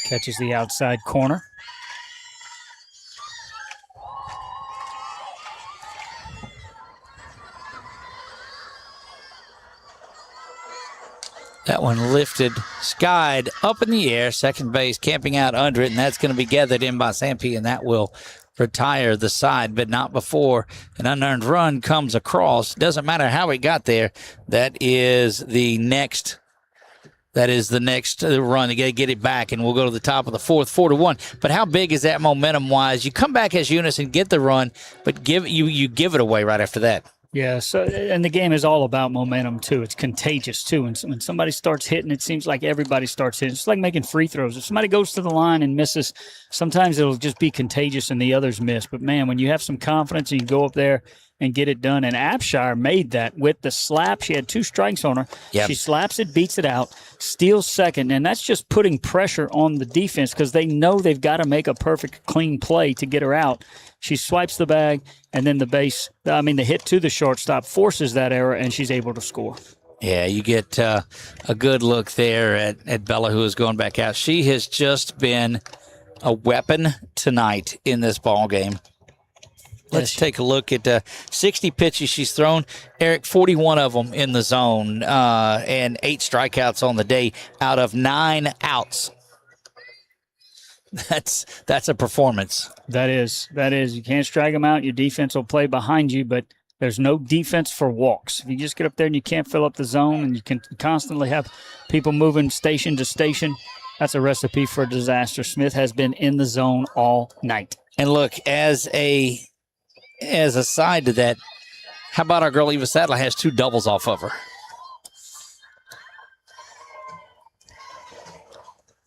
Speaker 2: Catches the outside corner.
Speaker 1: That one lifted, skied up in the air, second base camping out under it, and that's going to be gathered in by Sampe, and that will retire the side, but not before an unearned run comes across. Doesn't matter how it got there. That is the next run. You got to get it back, and we'll go to the top of the 4th, 4-1. But how big is that momentum-wise? You come back as Eunice and get the run, but you give it away right after that.
Speaker 2: Yeah, so and the game is all about momentum, too. It's contagious, too. And when somebody starts hitting, it seems like everybody starts hitting. It's like making free throws. If somebody goes to the line and misses, sometimes it'll just be contagious and the others miss. But, man, when you have some confidence and you go up there and get it done, and Abshire made that with the slap. She had 2 strikes on her. Yep. She slaps it, beats it out, steals second, and that's just putting pressure on the defense because they know they've got to make a perfect, clean play to get her out. She swipes the bag, and then the hit to the shortstop forces that error, and she's able to score.
Speaker 1: Yeah, you get a good look there at Bella, who is going back out. She has just been a weapon tonight in this ball game. Let's take a look at 60 pitches she's thrown. Eric, 41 of them in the zone, and 8 strikeouts on the day out of 9 outs. That's a performance.
Speaker 2: That is. You can't strike them out. Your defense will play behind you, but there's no defense for walks. If you just get up there and you can't fill up the zone and you can constantly have people moving station to station, that's a recipe for disaster. Smith has been in the zone all night.
Speaker 1: And look, as a side to that, how about our girl Eva Sadler has 2 doubles off of her?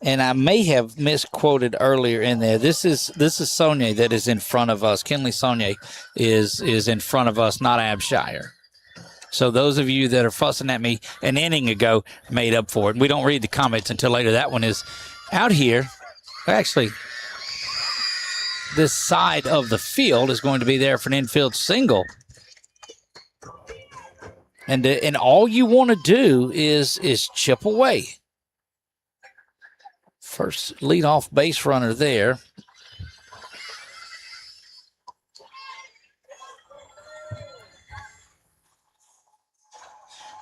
Speaker 1: And I may have misquoted earlier in there. This is Saunier that is in front of us. Kinley Saunier is in front of us, not Abshire. So those of you that are fussing at me an inning ago made up for it. We don't read the comments until later. That one is out here. Actually, this side of the field is going to be there for an infield single. And all you want to do is chip away. First leadoff base runner there.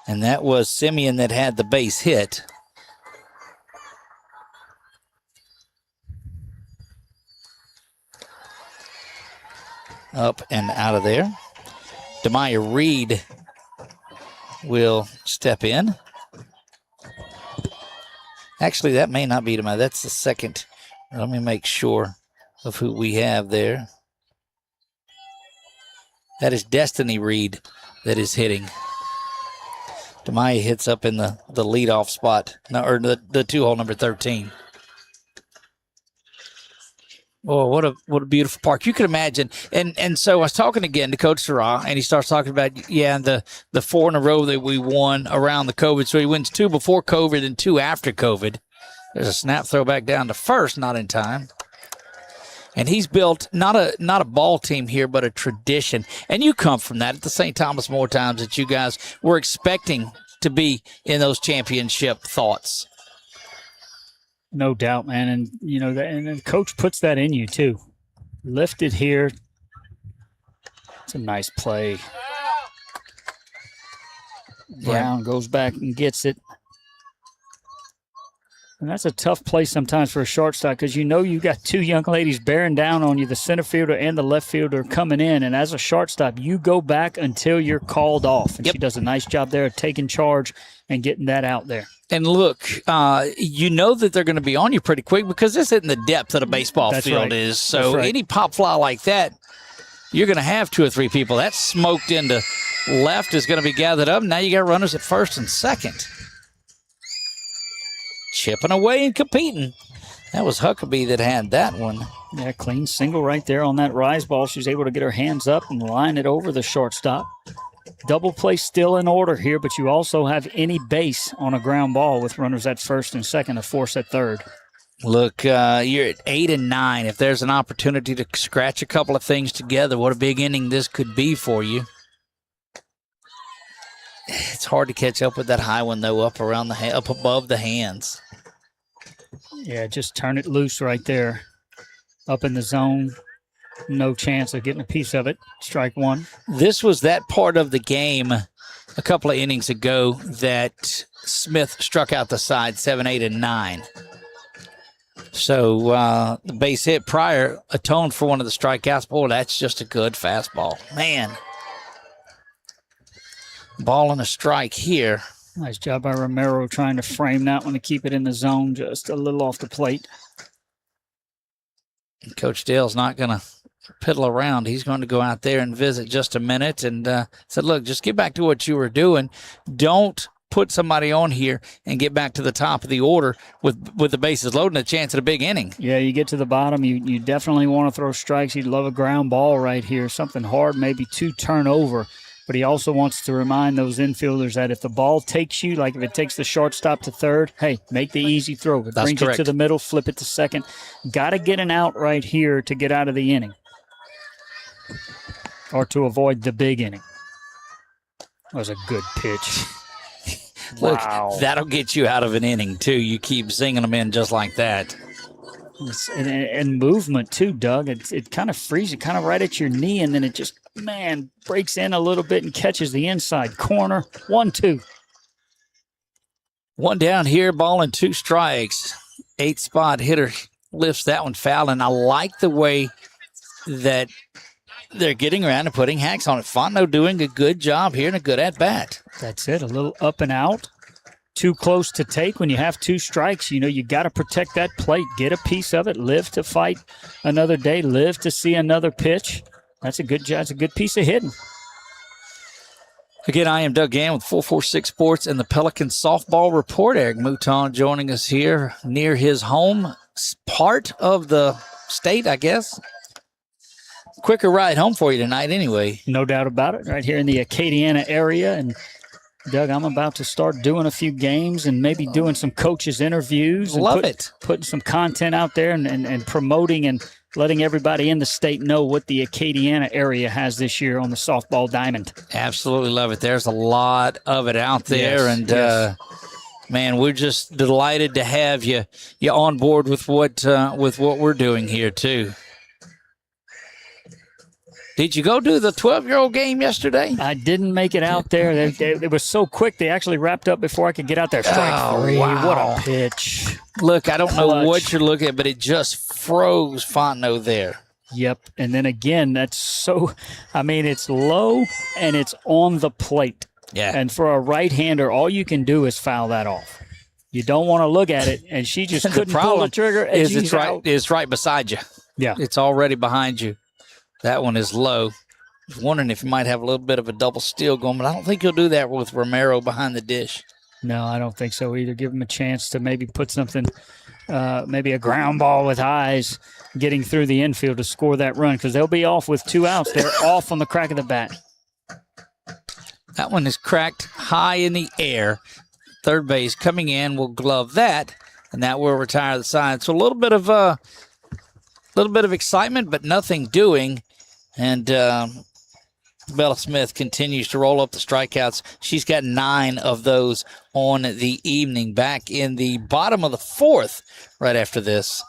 Speaker 1: And that was Simeon that had the base hit. Up and out of there. Demaya Reed will step in. Actually, that may not be Demaya. That's the second. Let me make sure of who we have there. That is Destiny Reed that is hitting. Demaya hits up in the leadoff spot, or the 2-hole number 13. Oh, what a beautiful park. You can imagine. And so I was talking again to Coach Sarah, and he starts talking about, the 4 in a row that we won around the COVID. So he wins 2 before COVID and 2 after COVID. There's a snap throw back down to first, not in time. And he's built not a ball team here, but a tradition. And you come from that at the St. Thomas more times that you guys were expecting to be in those championship thoughts.
Speaker 2: No doubt, man. And, and the coach puts that in you, too. Lifted here. It's a nice play. Brown goes back and gets it. And that's a tough play sometimes for a shortstop because you got 2 young ladies bearing down on you, the center fielder and the left fielder coming in. And as a shortstop, you go back until you're called off. And she does a nice job there of taking charge and getting that out there.
Speaker 1: And look, you know that they're going to be on you pretty quick because this isn't the depth that a baseball field is. So any pop fly like that, you're going to have 2 or 3 people. That smoked into left is going to be gathered up. Now you got runners at first and second. Chipping away and competing. That was Huckabee that had that one.
Speaker 2: Yeah, clean single right there on that rise ball. She's able to get her hands up and line it over the shortstop. Double play still in order here, but you also have any base on a ground ball with runners at first and second, a force at third.
Speaker 1: Look, you're at 8 and 9. If there's an opportunity to scratch a couple of things together, what a big inning this could be for you. It's hard to catch up with that high one, though, up above the hands.
Speaker 2: Yeah, just turn it loose right there. Up in the zone. No chance of getting a piece of it. Strike 1.
Speaker 1: This was that part of the game a couple of innings ago that Smith struck out the side 7, 8, and 9. So the base hit prior atoned for one of the strikeouts. Boy, that's just a good fastball. Man. Ball and a strike here.
Speaker 2: Nice job by Romero trying to frame that one to keep it in the zone, just a little off the plate.
Speaker 1: Coach Dale's not going to piddle around. He's going to go out there and visit just a minute and said, look, just get back to what you were doing. Don't put somebody on here and get back to the top of the order with the bases loaded and a chance at a big inning.
Speaker 2: Yeah, you get to the bottom. You definitely want to throw strikes. You'd love a ground ball right here, something hard, maybe 2 turnover. But he also wants to remind those infielders that if the ball takes you, like if it takes the shortstop to third, hey, make the easy throw. It brings it to the middle, flip it to second. Got to get an out right here to get out of the inning or to avoid the big inning. That was a good pitch.
Speaker 1: Look, that'll get you out of an inning, too. You keep zinging them in just like that.
Speaker 2: And movement, too, Doug. It kind of frees it kind of right at your knee, and then it just, breaks in a little bit and catches the inside corner. 1-2.
Speaker 1: 1 down here, ball and 2 strikes. 8th spot hitter lifts that one foul, and I like the way that they're getting around and putting hacks on it. Fontenot doing a good job here and a good at-bat.
Speaker 2: That's it, a little up and out. Too close to take when you have 2 strikes. You got to protect that plate. Get a piece of it. Live to fight another day. Live to see another pitch. That's a good job. It's a good piece of hitting.
Speaker 1: Again, I am Doug Gann with 446 Sports and the Pelican Softball Report. Eric Mouton joining us here near his home, part of the state, I guess. Quicker ride home for you tonight anyway.
Speaker 2: No doubt about it, right here in the Acadiana area. And, Doug, I'm about to start doing a few games and maybe doing some coaches' interviews. And putting some content out there and promoting and letting everybody in the state know what the Acadiana area has this year on the softball diamond.
Speaker 1: Absolutely love it. There's a lot of it out there.
Speaker 2: Yes.
Speaker 1: Man, we're just delighted to have you on board with what we're doing here too. Did you go do the 12-year-old game yesterday?
Speaker 2: I didn't make it out there. It was so quick. They actually wrapped up before I could get out there. Strike three.
Speaker 1: Wow.
Speaker 2: What a pitch.
Speaker 1: Look, I don't know what you're looking at, but it just froze Fontenot there.
Speaker 2: Yep. And then again, it's low and it's on the plate.
Speaker 1: Yeah.
Speaker 2: And for a right-hander, all you can do is foul that off. You don't want to look at it, and she just couldn't pull the trigger. And
Speaker 1: it's right beside you.
Speaker 2: Yeah.
Speaker 1: It's already behind you. That one is low. I was wondering if you might have a little bit of a double steal going, but I don't think you'll do that with Romero behind the dish.
Speaker 2: No, I don't think so either. Give him a chance to maybe put something, maybe a ground ball with eyes getting through the infield to score that run, because they'll be off with 2 outs. They're off on the crack of the bat.
Speaker 1: That one is cracked high in the air. Third base coming in will glove that, and that will retire the side. So a little bit of excitement, but nothing doing. And Bella Smith continues to roll up the strikeouts. She's got 9 of those on the evening. Back in the bottom of the 4th right after this.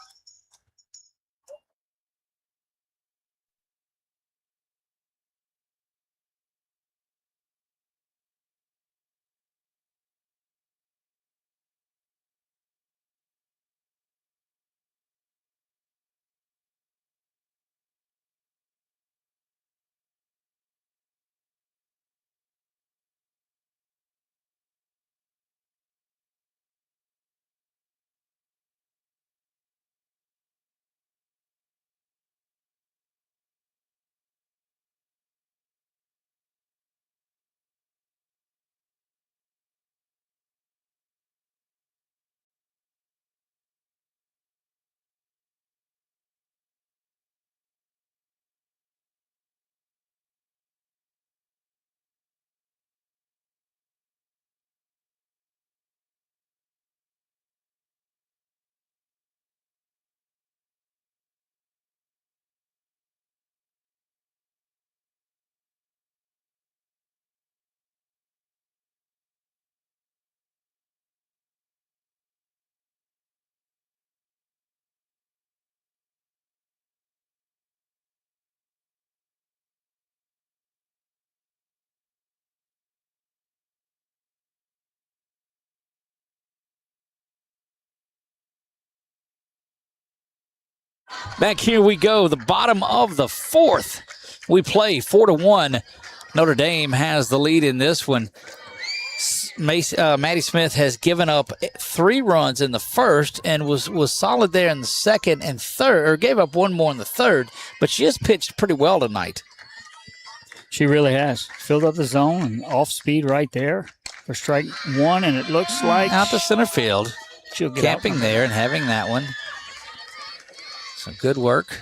Speaker 1: Back here we go, the bottom of the 4th. We play 4-1. Notre Dame has the lead in this one. Maddie Smith has given up 3 runs in the first and was solid there in the second and third, or gave up 1 more in the third, but she has pitched pretty well tonight.
Speaker 2: She really has. Filled up the zone and off speed right there for strike 1, and it looks like
Speaker 1: out to center field.
Speaker 2: She'll get
Speaker 1: camping there and having that one. So good work.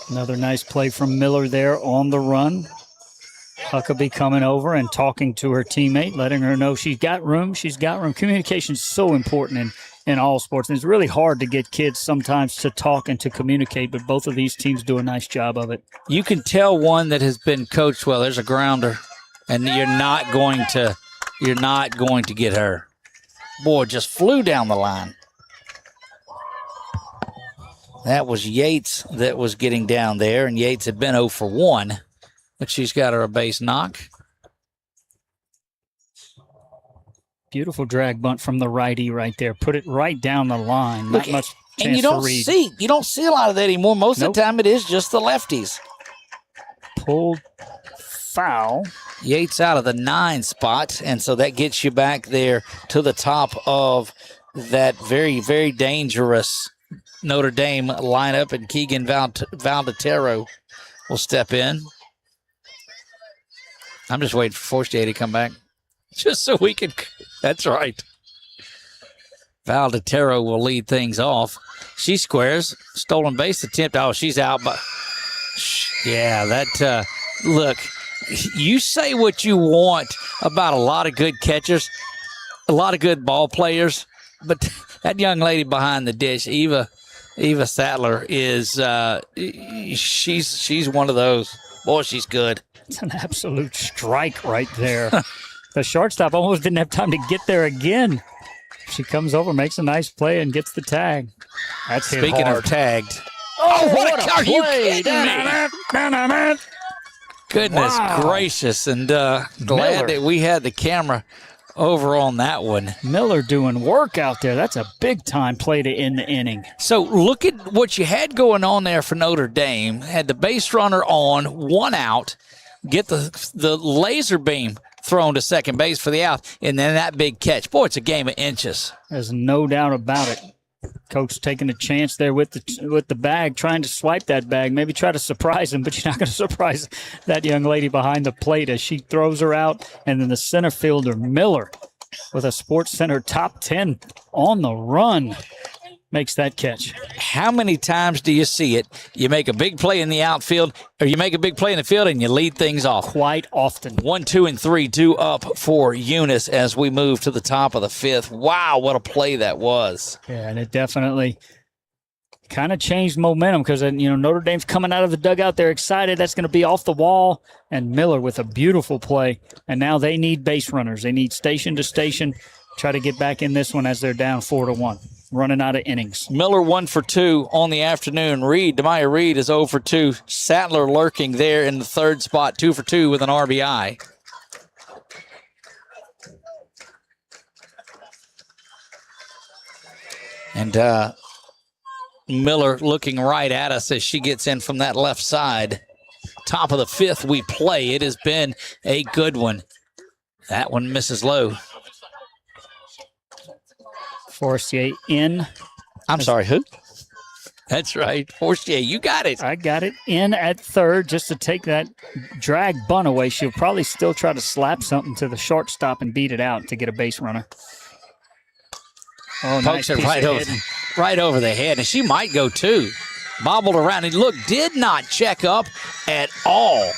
Speaker 2: Another nice play from Miller there on the run. Huckabee coming over and talking to her teammate, letting her know she's got room. She's got room. Communication is so important in all sports. And it's really hard to get kids sometimes to talk and to communicate, but both of these teams do a nice job of it.
Speaker 1: You can tell one that has been coached well. There's a grounder, and you're not going to get her. Boy, just flew down the line. That was Yates that was getting down there, and Yates had been 0 for 1, but she's got her a base knock.
Speaker 2: Beautiful drag bunt from the righty right there. Put it right down the line. Not much chance to read.
Speaker 1: You don't see a lot of that anymore. Most of the time it is just the lefties.
Speaker 2: Pulled foul.
Speaker 1: Yates out of the 9 spot, and so that gets you back there to the top of that very, very dangerous Notre Dame lineup, and Keegan Valdetero will step in. I'm just waiting for Forestier to come back. Just so we can. That's right. Valdetero will lead things off. She squares. Stolen base attempt. Oh, she's out. But yeah, that. Look, you say what you want about a lot of good catchers, a lot of good ball players, but that young lady behind the dish, Eva Sattler, is she's one of those. Boy, she's good.
Speaker 2: It's an absolute strike right there. The shortstop almost didn't have time to get there again. She comes over, makes a nice play, and gets the tag. That's hit
Speaker 1: Speaking
Speaker 2: hard.
Speaker 1: of tagged.
Speaker 2: Oh,
Speaker 1: what a
Speaker 2: play.
Speaker 1: you kidding me? Goodness gracious. And glad that we had the camera over on that one.
Speaker 2: Miller doing work out there. That's a big-time play to end the inning.
Speaker 1: So look at what you had going on there for Notre Dame. Had the base runner on, 1 out, get the laser beam thrown to second base for the out, and then that big catch. Boy, it's a game of inches.
Speaker 2: There's no doubt about it. Coach taking a chance there with the bag, trying to swipe that bag, maybe try to surprise him, but you're not going to surprise that young lady behind the plate as she throws her out. And then the center fielder, Miller, with a Sports Center top 10 on the run, makes that catch.
Speaker 1: How many times do you see it? You make a big play in the outfield, or you make a big play in the field, and you lead things off.
Speaker 2: Quite often.
Speaker 1: 1, 2, and 3 due up for Eunice as we move to the top of the 5th. Wow, what a play that was.
Speaker 2: Yeah, and it definitely kind of changed momentum because, Notre Dame's coming out of the dugout. They're excited. That's going to be off the wall. And Miller with a beautiful play. And now they need base runners. They need station to station. Try to get back in this one as they're down 4-1. Running out of innings.
Speaker 1: Miller 1 for 2 on the afternoon. Demaya Reed is 0 for 2. Sattler lurking there in the third spot, 2 for 2 with an RBI. And Miller looking right at us as she gets in from that left side. Top of the 5th we play. It has been a good one. That one misses low.
Speaker 2: Forestier in.
Speaker 1: I'm sorry, who? That's right. Forestier, you got it.
Speaker 2: I got it in at third just to take that drag bunt away. She'll probably still try to slap something to the shortstop and beat it out to get a base runner. Oh,
Speaker 1: Pokes
Speaker 2: nice
Speaker 1: it right over the head, and she might go too. Bobbled around, and look, did not check up at all.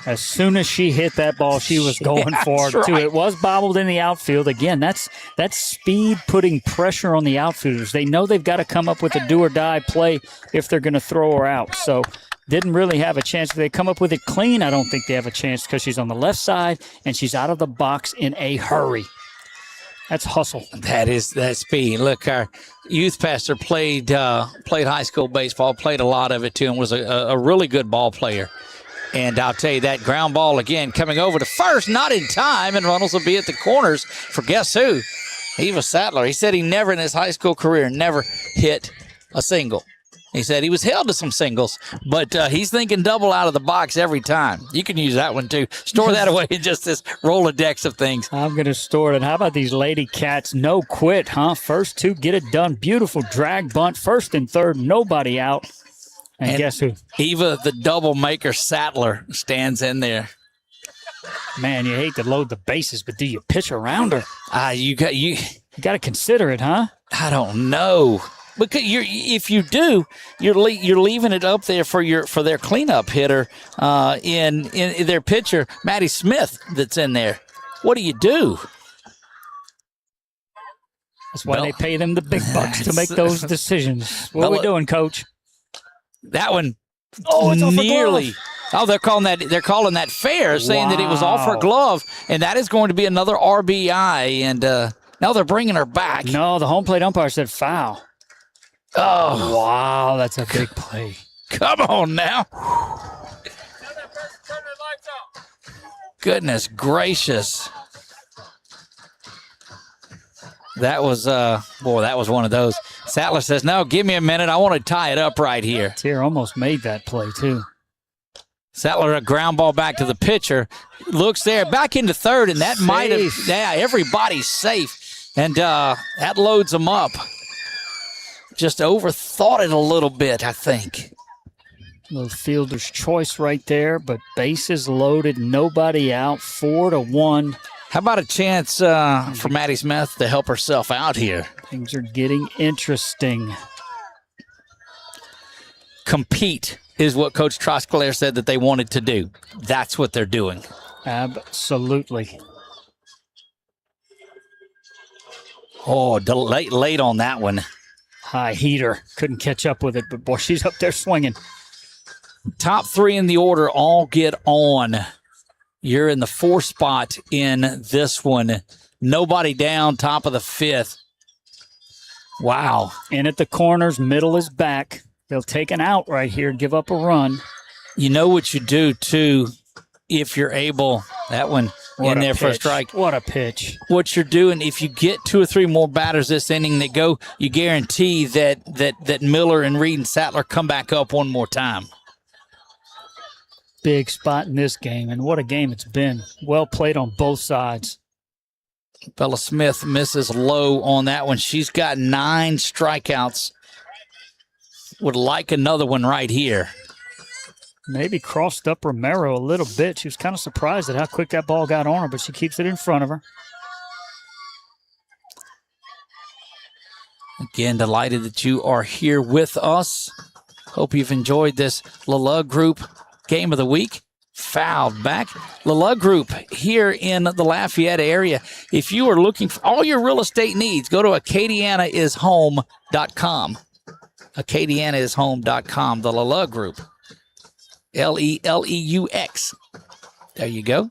Speaker 2: As soon as she hit that ball, she was going for it, too.
Speaker 1: Right.
Speaker 2: It was bobbled in the outfield. Again, that's speed putting pressure on the outfielders. They know they've got to come up with a do-or-die play if they're going to throw her out. So didn't really have a chance. If they come up with it clean, I don't think they have a chance because she's on the left side and she's out of the box in a hurry. That's hustle.
Speaker 1: That's speed. Look, our youth pastor played high school baseball, played a lot of it, too, and was a really good ball player. And I'll tell you that ground ball again coming over to first, not in time, and runners will be at the corners for guess who? Eva Sattler. He said he never in his high school career never hit a single. He said he was held to some singles, but he's thinking double out of the box every time. You can use that one too. Store that away in just this Rolodex of things.
Speaker 2: I'm going to store it. And how about these lady cats? No quit, huh? First 2, get it done. Beautiful drag bunt. First and third, nobody out. And guess who?
Speaker 1: Eva, the double maker Sattler, stands in there.
Speaker 2: Man, you hate to load the bases, but do you pitch around her?
Speaker 1: You
Speaker 2: got to consider it, huh?
Speaker 1: I don't know. Because if you do, you're leaving it up there for their cleanup hitter in their pitcher, Maddie Smith, that's in there. What do?
Speaker 2: That's why they pay them the big bucks to make those decisions. What are we doing, Coach?
Speaker 1: That one,
Speaker 2: it's
Speaker 1: nearly. They're calling that fair, saying that it was off her glove, and that is going to be another RBI. And now they're bringing her back.
Speaker 2: No, the home plate umpire said foul. Oh, wow, that's a big play.
Speaker 1: Come on now. Goodness gracious. That was one of those. Sattler says, no, give me a minute. I want to tie it up right here.
Speaker 2: Tier almost made that play, too.
Speaker 1: Sattler, a ground ball back to the pitcher. Looks there, back into third, and that might have, everybody's safe. And that loads them up. Just overthought it a little bit, I think.
Speaker 2: Little fielder's choice right there, but bases loaded, nobody out, 4-1.
Speaker 1: How about a chance for Maddie Smith to help herself out here?
Speaker 2: Things are getting interesting.
Speaker 1: Compete is what Coach Trosclair said that they wanted to do. That's what they're doing.
Speaker 2: Absolutely.
Speaker 1: Oh, late on that one.
Speaker 2: High heater. Couldn't catch up with it, but boy, she's up there swinging.
Speaker 1: Top 3 in the order all get on. You're in the 4th spot in this one. Nobody down, top of the 5th. Wow.
Speaker 2: In at the corners, middle is back. They'll take an out right here, give up a run.
Speaker 1: You know what you do, too, if you're able. That one in there for a strike.
Speaker 2: What a pitch.
Speaker 1: What you're doing, if you get 2 or 3 more batters this inning that go, you guarantee that Miller and Reed and Sattler come back up one more time.
Speaker 2: Big spot in this game, and what a game it's been. Well played on both sides.
Speaker 1: Bella Smith misses low on that one. She's got 9 strikeouts. Would like another one right here.
Speaker 2: Maybe crossed up Romero a little bit. She was kind of surprised at how quick that ball got on her, but she keeps it in front of her.
Speaker 1: Again, delighted that you are here with us. Hope you've enjoyed this Leleux Group Game of the Week. Fouled back. Leleux Group here in the Lafayette area. If you are looking for all your real estate needs, go to acadianaishome.com. acadianaishome.com. The Leleux Group. Leleux. There you go.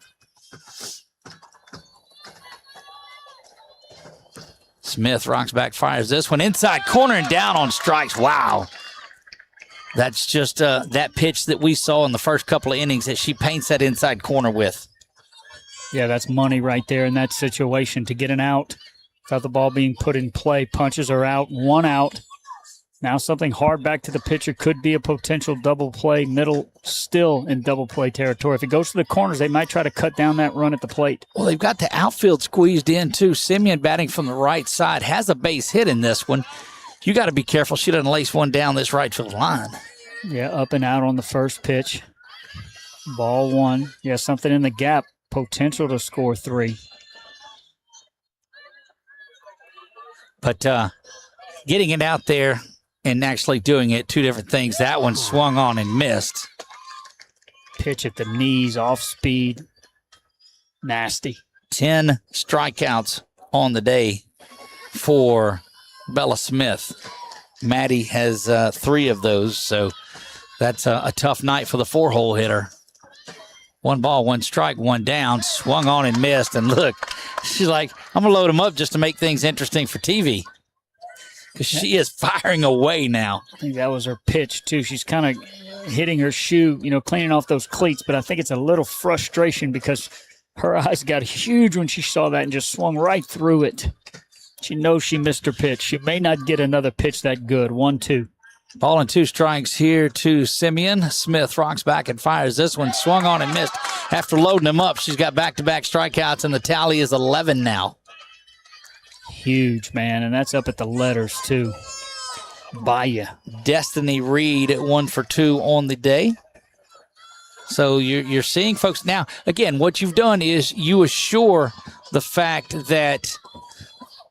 Speaker 1: Smith rocks back, fires this one inside corner and down on strikes. Wow. That's just that pitch that we saw in the first couple of innings that she paints that inside corner with.
Speaker 2: Yeah, that's money right there in that situation to get an out without the ball being put in play. Punches are out, 1 out. Now something hard back to the pitcher. Could be a potential double play. Middle still in double play territory. If it goes to the corners, they might try to cut down that run at the plate.
Speaker 1: Well, they've got the outfield squeezed in, too. Simeon batting from the right side. Has a base hit in this one. You got to be careful she doesn't lace one down this right field line.
Speaker 2: Yeah, up and out on the first pitch. Ball 1. Yeah, something in the gap. Potential to score 3.
Speaker 1: But getting it out there and actually doing it, 2 different things. That one swung on and missed.
Speaker 2: Pitch at the knees, off speed. Nasty.
Speaker 1: 10 strikeouts on the day for Bella Smith. Maddie has 3 of those, so that's a tough night for the 4-hole hitter. 1 ball, 1 strike, 1 down, swung on and missed. And look, she's like, I'm going to load him up just to make things interesting for TV. Because she is firing away now.
Speaker 2: I think that was her pitch, too. She's kind of hitting her shoe, cleaning off those cleats. But I think it's a little frustration because her eyes got huge when she saw that and just swung right through it. She knows she missed her pitch. She may not get another pitch that good. 1-2.
Speaker 1: Ball and 2 strikes here to Simeon. Smith rocks back and fires this one. Swung on and missed. After loading him up, she's got back-to-back strikeouts, and the tally is 11 now.
Speaker 2: Huge, man, and that's up at the letters, too. Baya.
Speaker 1: Destiny Reed 1 for 2 on the day. So you're seeing folks. Now, again, what you've done is you assure the fact that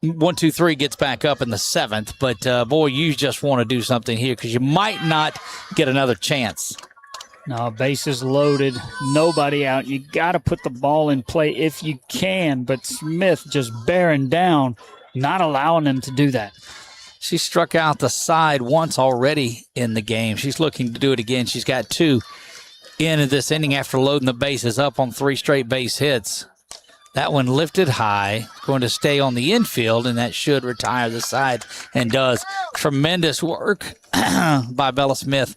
Speaker 1: 1, 2, 3 gets back up in the 7th. But, boy, you just want to do something here because you might not get another chance.
Speaker 2: No, bases loaded, nobody out. You got to put the ball in play if you can, but Smith just bearing down, not allowing them to do that.
Speaker 1: She struck out the side once already in the game. She's looking to do it again. She's got 2 in this inning after loading the bases up on 3 straight base hits. That one lifted high, going to stay on the infield, and that should retire the side and does. Tremendous work by Bella Smith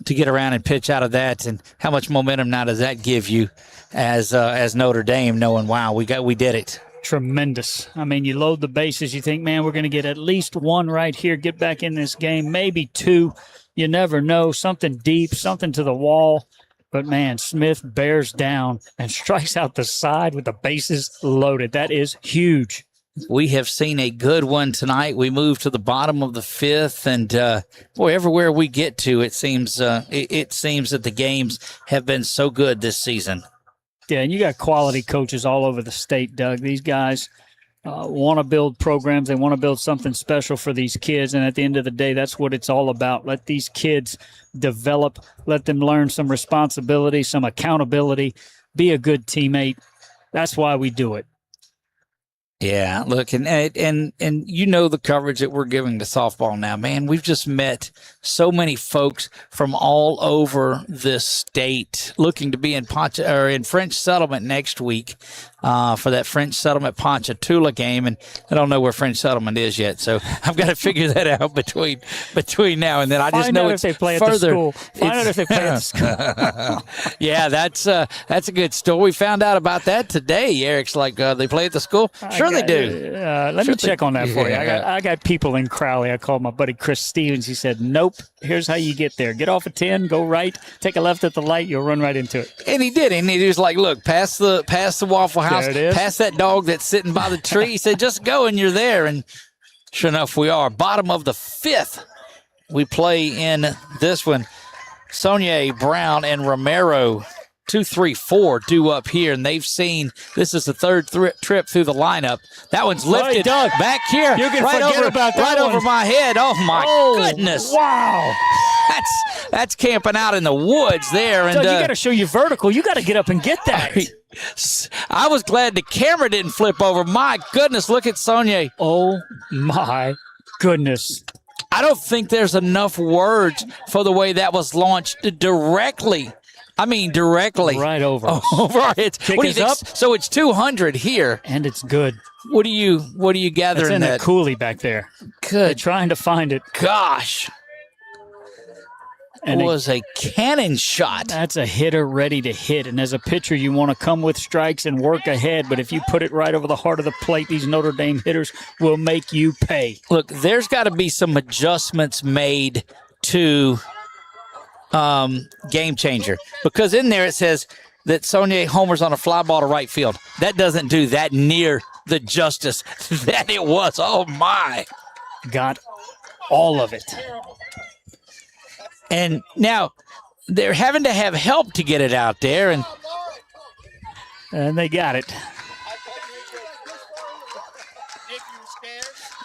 Speaker 1: to get around and pitch out of that. And how much momentum now does that give you as Notre Dame, knowing, wow, we did it.
Speaker 2: Tremendous. I mean, you load the bases, you think, man, we're going to get at least 1 right here, get back in this game, maybe 2. You never know, something deep, something to the wall. But, man, Smith bears down and strikes out the side with the bases loaded. That is huge.
Speaker 1: We have seen a good one tonight. We move to the bottom of the fifth, and everywhere we get to, it seems that the games have been so good this season.
Speaker 2: Yeah, and you got quality coaches all over the state, Doug. These guys want to build programs. They want to build something special for these kids, and at the end of the day, that's what it's all about. Let these kids develop. Let them learn some responsibility, some accountability, be a good teammate. That's why we do it.
Speaker 1: Yeah, look, and you know the coverage that we're giving to softball now, man. We've just met so many folks from all over this state looking to be in French Settlement next week for that French Settlement Ponchatoula game, and I don't know where French Settlement is yet, so I've got to figure that out between now and then. I just know it's
Speaker 2: if they play
Speaker 1: further.
Speaker 2: At the school. Find out if they play at the school.
Speaker 1: Yeah, that's a good story. We found out about that today. Eric's like, they play at the school. Sure they do.
Speaker 2: Let me check on that for you. I got people in Crowley. I called my buddy Chris Stevens. He said, nope, here's how you get there. Get off at 10, go right, take a left at the light, you'll run right into it.
Speaker 1: And he did. And he was like, look, past the Waffle House, past that dog that's sitting by the tree. He said, just go and you're there. And sure enough, we are. Bottom of the fifth. We play in this one. Sonia Brown and Romero 2, 3, 4 due up here, and they've seen this is the third trip through the lineup. That one's lifted back here.
Speaker 2: You can forget about that
Speaker 1: over my head. Oh my goodness!
Speaker 2: Wow,
Speaker 1: that's camping out in the woods there. And
Speaker 2: Doug, you got to show you vertical. You got to get up and get that.
Speaker 1: I was glad the camera didn't flip over. My goodness, look at Sonia.
Speaker 2: Oh my goodness.
Speaker 1: I don't think there's enough words for the way that was launched directly. I mean, directly.
Speaker 2: Right over us.
Speaker 1: Over our heads.
Speaker 2: Kick
Speaker 1: What do you think?
Speaker 2: up.
Speaker 1: So it's 200 here.
Speaker 2: And it's good.
Speaker 1: What do you gather
Speaker 2: it's in
Speaker 1: that?
Speaker 2: That coulee back there.
Speaker 1: Good.
Speaker 2: They're trying to find it.
Speaker 1: Gosh.
Speaker 2: And
Speaker 1: it was a cannon shot.
Speaker 2: That's a hitter ready to hit. And as a pitcher, you want to come with strikes and work ahead. But if you put it right over the heart of the plate, these Notre Dame hitters will make you pay.
Speaker 1: Look, there's got to be some adjustments made to Game Changer, because in there it says that Sonia homers on a fly ball to right field. That doesn't do that near the justice that it was. Oh my.
Speaker 2: Got all of it.
Speaker 1: And now they're having to have help to get it out there, and
Speaker 2: they got it.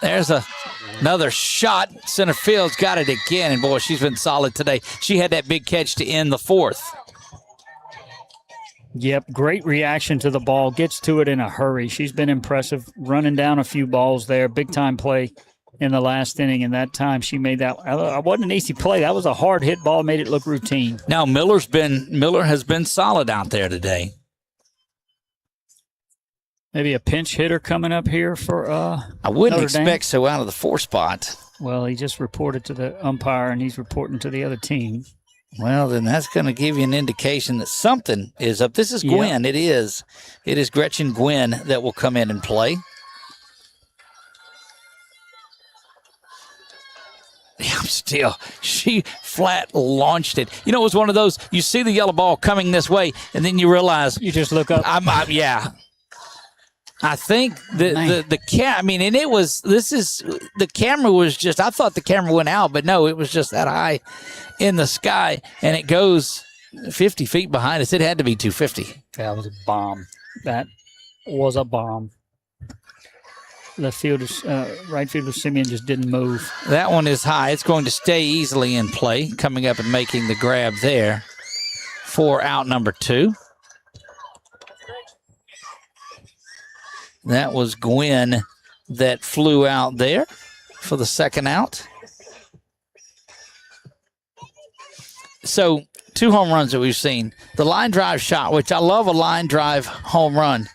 Speaker 1: There's another shot. Center field's got it again, and boy, she's been solid today. She had that big catch to end the fourth.
Speaker 2: Yep, great reaction to the ball. Gets to it in a hurry. She's been impressive, running down a few balls there. Big time play in the last inning, and that time she made that. It wasn't an easy play. That was a hard hit ball, made it look routine.
Speaker 1: Now Miller has been solid out there today.
Speaker 2: Maybe a pinch hitter coming up here for
Speaker 1: I wouldn't
Speaker 2: Notre
Speaker 1: expect
Speaker 2: Dame.
Speaker 1: So out of the 4 spot.
Speaker 2: Well, he just reported to the umpire, and he's reporting to the other team.
Speaker 1: Well, then that's going to give you an indication that something is up. This is Gwen. Yep. It is Gretchen Gwen that will come in and play. She flat launched it. You know, it was one of those, you see the yellow ball coming this way, and then you realize.
Speaker 2: You just look up.
Speaker 1: I think the camera was just, I thought the camera went out, but no, it was just that high in the sky, and it goes 50 feet behind us. It had to be 250.
Speaker 2: That was a bomb. That was a bomb. Left fielder, right fielder Simeon just didn't move.
Speaker 1: That one is high. It's going to stay easily in play, coming up and making the grab there for out number 2. That was Gwen that flew out there for the second out. So 2 home runs that we've seen. The line drive shot, which I love a line drive home run.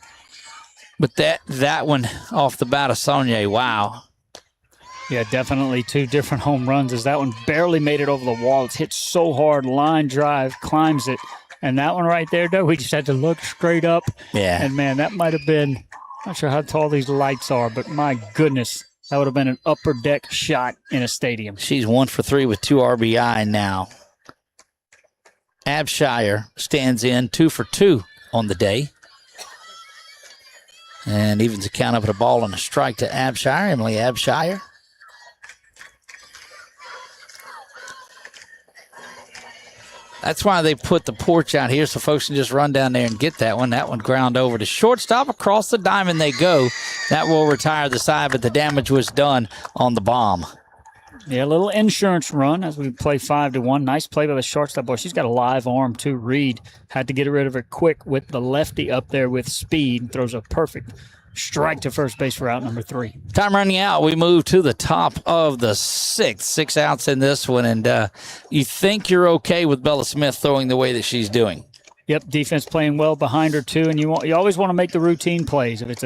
Speaker 1: But that one off the bat of Sonia, wow.
Speaker 2: Yeah, definitely 2 different home runs as that one barely made it over the wall. It's hit so hard, line drive, climbs it. And that one right there, though, we just had to look straight up.
Speaker 1: Yeah.
Speaker 2: And, man, that might have been, not sure how tall these lights are, but my goodness, that would have been an upper deck shot in a stadium.
Speaker 1: She's 1 for 3 with 2 RBI now. Abshire stands in 2 for 2 on the day. And evens the count up at a ball and a strike to Abshire, Emily Abshire. That's why they put the porch out here so folks can just run down there and get that one. That one ground over to shortstop. Across the diamond they go. That will retire the side, but the damage was done on the bomb.
Speaker 2: Yeah, a little insurance run as we play 5-1. Nice play by the shortstop. Boy, she's got a live arm, too. Reed had to get rid of her quick with the lefty up there with speed. Throws a perfect strike to first base for out number 3.
Speaker 1: Time running out. We move to the top of the 6th. 6 outs in this one, and you think you're okay with Bella Smith throwing the way that she's doing.
Speaker 2: Yep, defense playing well behind her too, and you always want to make the routine plays. If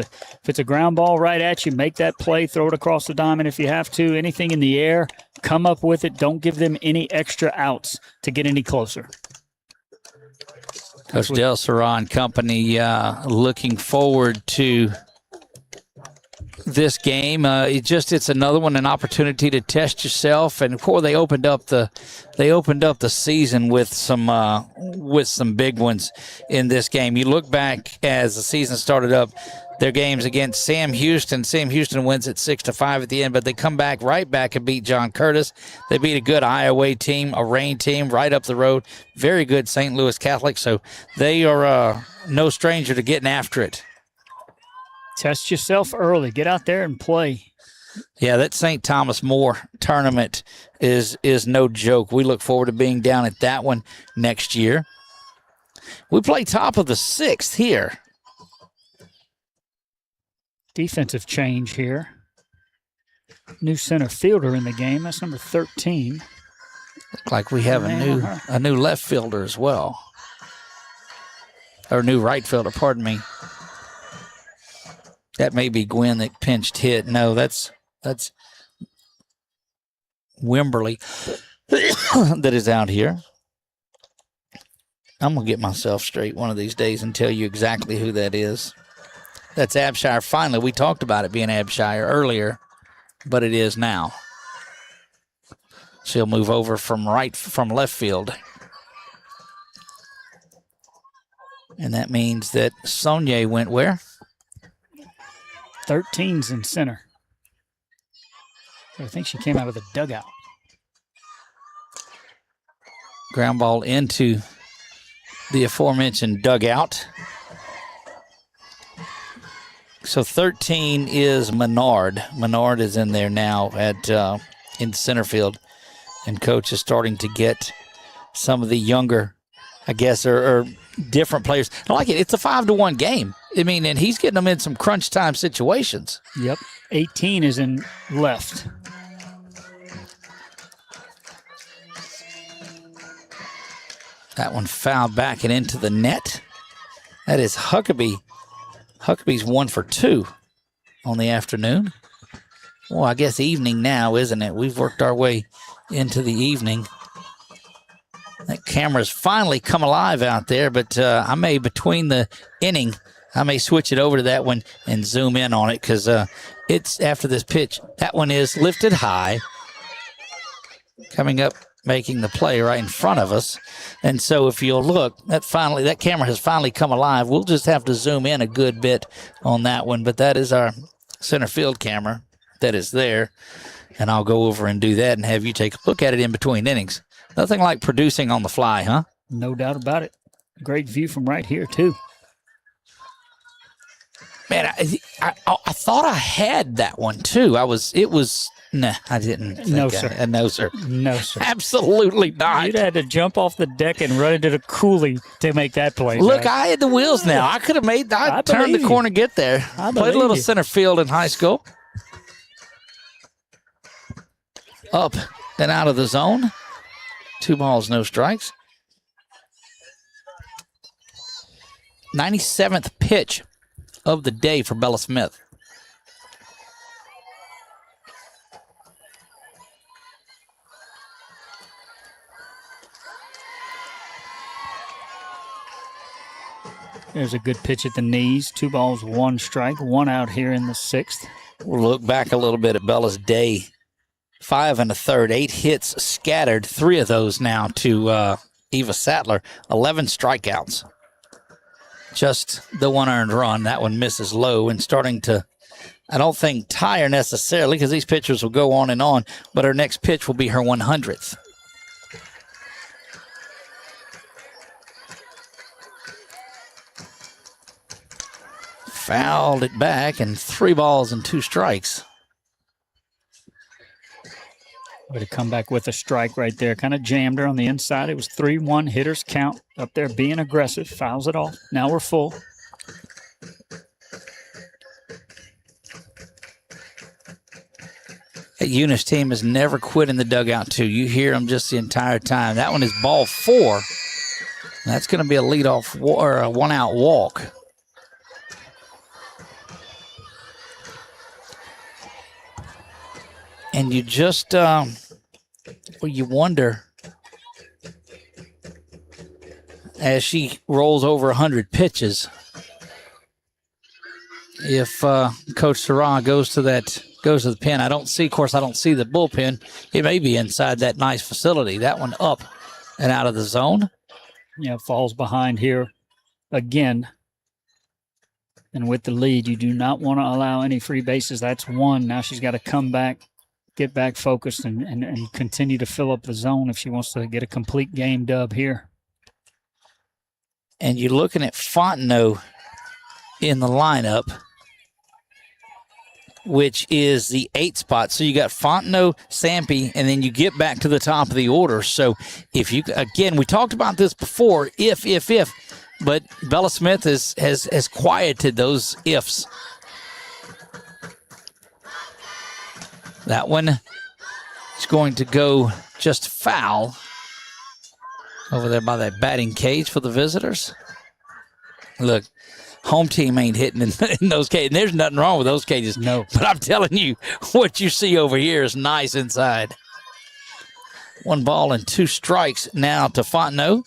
Speaker 2: it's a ground ball right at you, make that play, throw it across the diamond if you have to. Anything in the air, come up with it. Don't give them any extra outs to get any closer.
Speaker 1: Coach Del Serra and company looking forward to this game. It's another one, an opportunity to test yourself. And before they opened up the season with some big ones in this game. You look back as the season started up, their games against Sam Houston. Sam Houston wins at 6-5 at the end, but they come back right back and beat John Curtis. They beat a good Iowa team, a Rain team right up the road. Very good St. Louis Catholic. So they are no stranger to getting after it.
Speaker 2: Test yourself early. Get out there and play.
Speaker 1: Yeah, that St. Thomas More tournament is no joke. We look forward to being down at that one next year. We play top of the 6th here.
Speaker 2: Defensive change here. New center fielder in the game. That's number 13.
Speaker 1: Look like we have a new left fielder as well. Or new right fielder, pardon me. That may be Gwen that pinched hit. No, that's Wimberly that is out here. I'm going to get myself straight one of these days and tell you exactly who that is. That's Abshire. Finally, we talked about it being Abshire earlier, but it is now. She'll move over from left field. And that means that Sonia went where?
Speaker 2: 13's in center. I think she came out of the dugout.
Speaker 1: Ground ball into the aforementioned dugout. So 13 is Menard. Menard is in there now in center field. And coach is starting to get some of the younger, I guess, or different players. I like it. It's a 5-1 game. I mean, and he's getting them in some crunch time situations.
Speaker 2: Yep. 18 is in left.
Speaker 1: That one fouled back and into the net. That is Huckabee. Huckabee's 1 for 2 on the afternoon. Well, I guess evening now, isn't it? We've worked our way into the evening. That camera's finally come alive out there, but I may, between the inning, I may switch it over to that one and zoom in on it because it's after this pitch. That one is lifted high, coming up, making the play right in front of us. And so if you'll look, that camera has finally come alive. We'll just have to zoom in a good bit on that one, but that is our center field camera that is there. And I'll go over and do that and have you take a look at it in between innings. Nothing like producing on the fly, huh?
Speaker 2: No doubt about it. Great view from right here, too.
Speaker 1: Man, I thought I had that one, too. Nah, I didn't.
Speaker 2: No, sir.
Speaker 1: No, sir.
Speaker 2: No, sir.
Speaker 1: Absolutely not.
Speaker 2: You'd had to jump off the deck and run into the coulee to make that play.
Speaker 1: Look, I had the wheels now. I could have I turned the corner, get there. Played a little center field in high school. Up and out of the zone. 2 balls, no strikes. 97th pitch of the day for Bella Smith.
Speaker 2: There's a good pitch at the knees. 2 balls, 1 strike. 1 out here in the 6th.
Speaker 1: We'll look back a little bit at Bella's day. 5 1/3, 8 hits scattered. 3 of those now to Eva Sattler. 11 strikeouts. Just the one earned run. That one misses low and starting to, I don't think tire necessarily because these pitchers will go on, but her next pitch will be her 100th. Fouled it back, and 3 balls and 2 strikes.
Speaker 2: Way to come back with a strike right there. Kind of jammed her on the inside. It was 3-1 hitters count up there being aggressive. Fouls it off. Now we're full.
Speaker 1: That Eunice team has never quit in the dugout, too. You hear them just the entire time. That one is ball 4. That's going to be a leadoff or a 1-out walk. And you just, you wonder, as she rolls over 100 pitches, if Coach Sarah goes to the pen. I don't see the bullpen. It may be inside that nice facility. That one up and out of the zone.
Speaker 2: Yeah, falls behind here again. And with the lead, you do not want to allow any free bases. That's 1. Now she's got to come back, get back focused, and continue to fill up the zone if she wants to get a complete game dub here.
Speaker 1: And you're looking at Fontenot in the lineup, which is the 8th spot. So you got Fontenot, Sampe, and then you get back to the top of the order. So if you, again, we talked about this before, if, but Bella Smith has quieted those ifs. That one is going to go just foul over there by that batting cage for the visitors. Look, home team ain't hitting in those cages. And there's nothing wrong with those cages.
Speaker 2: No.
Speaker 1: But I'm telling you, what you see over here is nice inside. 1 ball and 2 strikes now to Fontenot.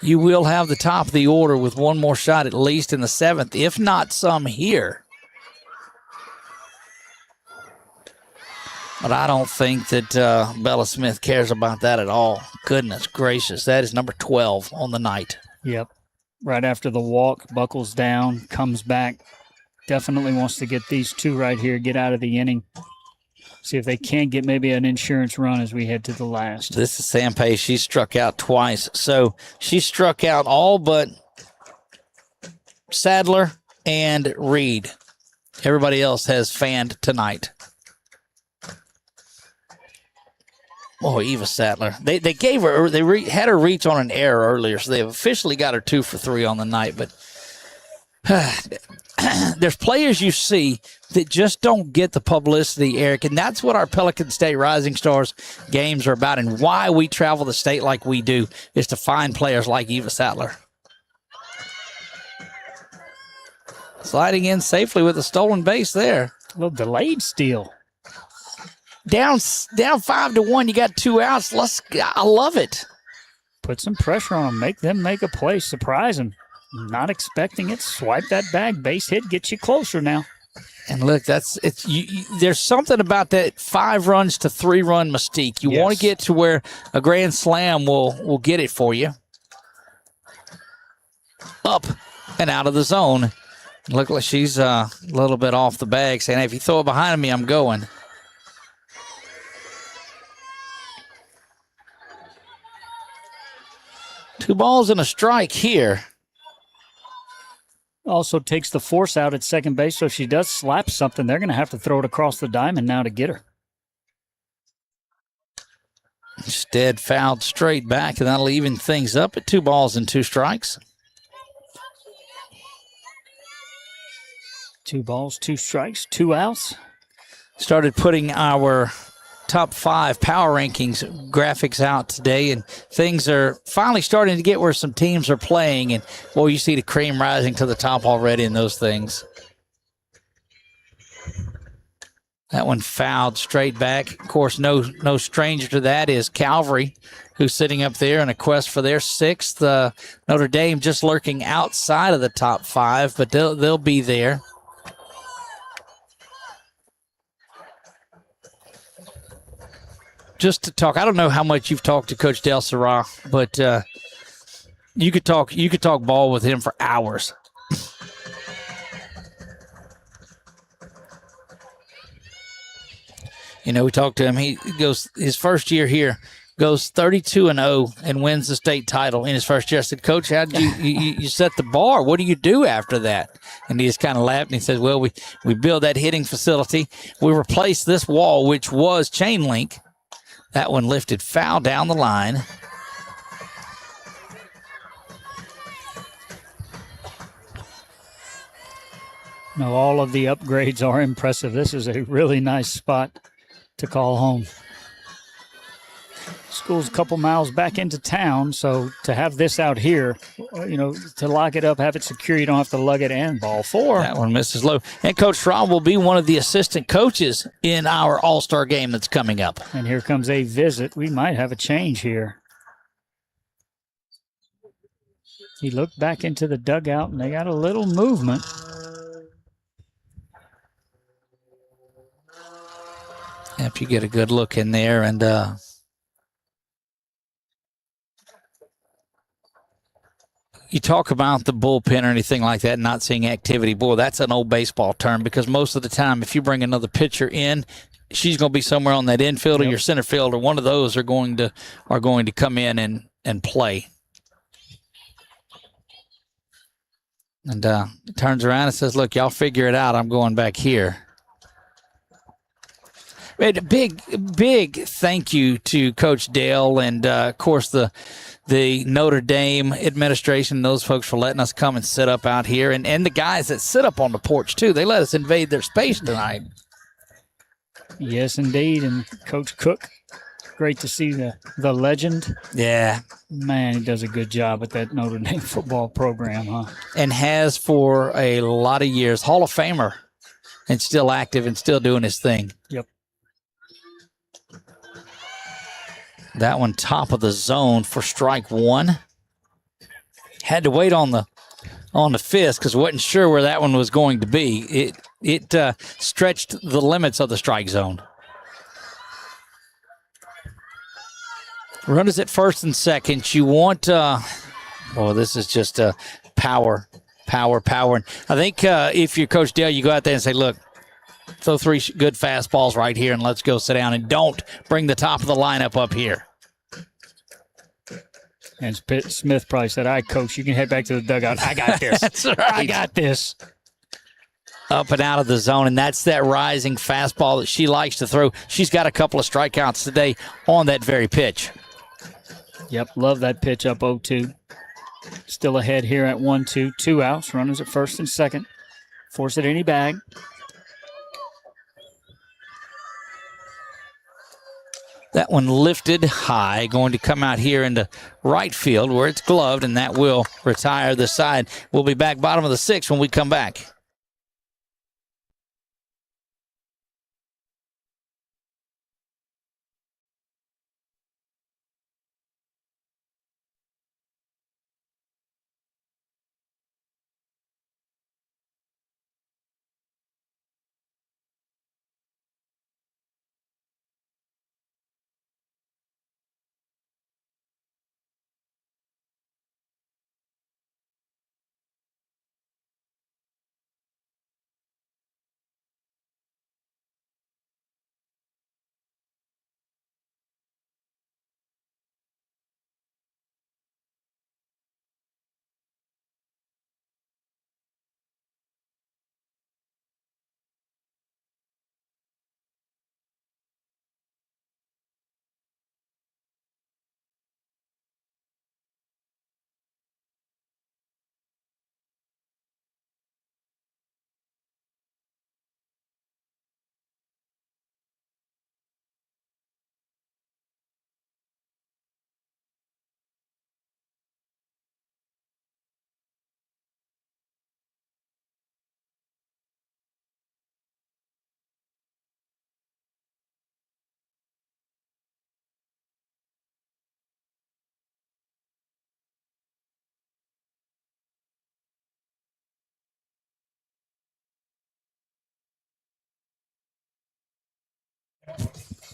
Speaker 1: You will have the top of the order with 1 more shot at least in the 7th, if not some here. But I don't think that Bella Smith cares about that at all. Goodness gracious, that is number 12 on the night.
Speaker 2: Yep. Right after the walk, buckles down, comes back. Definitely wants to get these 2 right here, get out of the inning. See if they can get maybe an insurance run as we head to the last.
Speaker 1: This is Sampe. She struck out twice. So she struck out all but Sadler and Reed. Everybody else has fanned tonight. Oh, Eva Sadler. They gave her, had her reach on an error earlier, so they've officially got her 2 for 3 on the night. But there's players you see that just don't get the publicity, Eric, and that's what our Pelican State Rising Stars games are about, and why we travel the state like we do is to find players like Eva Sadler. Sliding in safely with a stolen base there.
Speaker 2: A little delayed steal.
Speaker 1: Down 5-1. You got 2 outs. I love it.
Speaker 2: Put some pressure on them. Make them make a play. Surprise them. Not expecting it. Swipe that bag. Base hit gets you closer now.
Speaker 1: And look, there's something about that 5 runs to 3 run mystique. You want to get to where a grand slam will get it for you. Up and out of the zone. Look like she's a little bit off the bag, saying, hey, if you throw it behind me, I'm going. Two balls and a strike here.
Speaker 2: Also takes the force out at second base, so if she does slap something, they're going to have to throw it across the diamond now to get her.
Speaker 1: Instead, fouled straight back, and that'll even things up at 2 balls and 2 strikes.
Speaker 2: 2 balls, 2 strikes, 2 outs.
Speaker 1: Started putting our top 5 power rankings graphics out today, and things are finally starting to get where some teams are playing, and you see the cream rising to the top already in those things. That one fouled straight back. Of course, no stranger to that is Calvary, who's sitting up there in a quest for their 6th. Notre Dame just lurking outside of the top 5, but they'll be there. Just to talk, I don't know how much you've talked to Coach Del Serra, but you could talk ball with him for hours. We talked to him. He goes his first year here, goes 32-0 and wins the state title in his first year. I said, Coach, how did you set the bar? What do you do after that? And he just kind of laughed and he said, well, we build that hitting facility. We replaced this wall, which was chain link. That one lifted foul down the line.
Speaker 2: No, all of the upgrades are impressive. This is a really nice spot to call home. School's a couple miles back into town, so to have this out here, to lock it up, have it secure, you don't have to lug it and ball four.
Speaker 1: That one misses low. And Coach Schraub will be one of the assistant coaches in our All-Star game that's coming up.
Speaker 2: And here comes a visit. We might have a change here. He looked back into the dugout, and they got a little movement.
Speaker 1: If you get a good look in there, and you talk about the bullpen or anything like that, not seeing activity. Boy, that's an old baseball term, because most of the time, if you bring another pitcher in, she's going to be somewhere on that infield or your center field, or one of those are going to come in and play. And turns around and says, "Look, y'all figure it out. I'm going back here." A big thank you to Coach Dale and, of course, the Notre Dame administration, those folks, for letting us come and sit up out here. And the guys that sit up on the porch, too. They let us invade their space tonight.
Speaker 2: Yes, indeed. And Coach Cook, great to see the legend.
Speaker 1: Yeah.
Speaker 2: Man, he does a good job at that Notre Dame football program, huh?
Speaker 1: And has for a lot of years. Hall of Famer, and still active and still doing his thing.
Speaker 2: Yep.
Speaker 1: That one top of the zone for strike one. Had to wait on the fist because wasn't sure where that one was going to be. It stretched the limits of the strike zone. Runners at first and second. You want this is just power. I think if you're Coach Dale, you go out there and say, look, throw three good fastballs right here and let's go sit down, and don't bring the top of the lineup up here.
Speaker 2: And Smith probably said, all right, Coach, you can head back to the dugout. I got this.
Speaker 1: That's right.
Speaker 2: I got this.
Speaker 1: Up and out of the zone, and that's that rising fastball that she likes to throw. She's got a couple of strikeouts today on that very pitch.
Speaker 2: Yep, love that pitch up 0-2. Still ahead here at 1-2. 2 outs, runners at first and second. Force it any bag.
Speaker 1: That one lifted high, going to come out here into right field where it's gloved, and that will retire the side. We'll be back bottom of the sixth when we come back.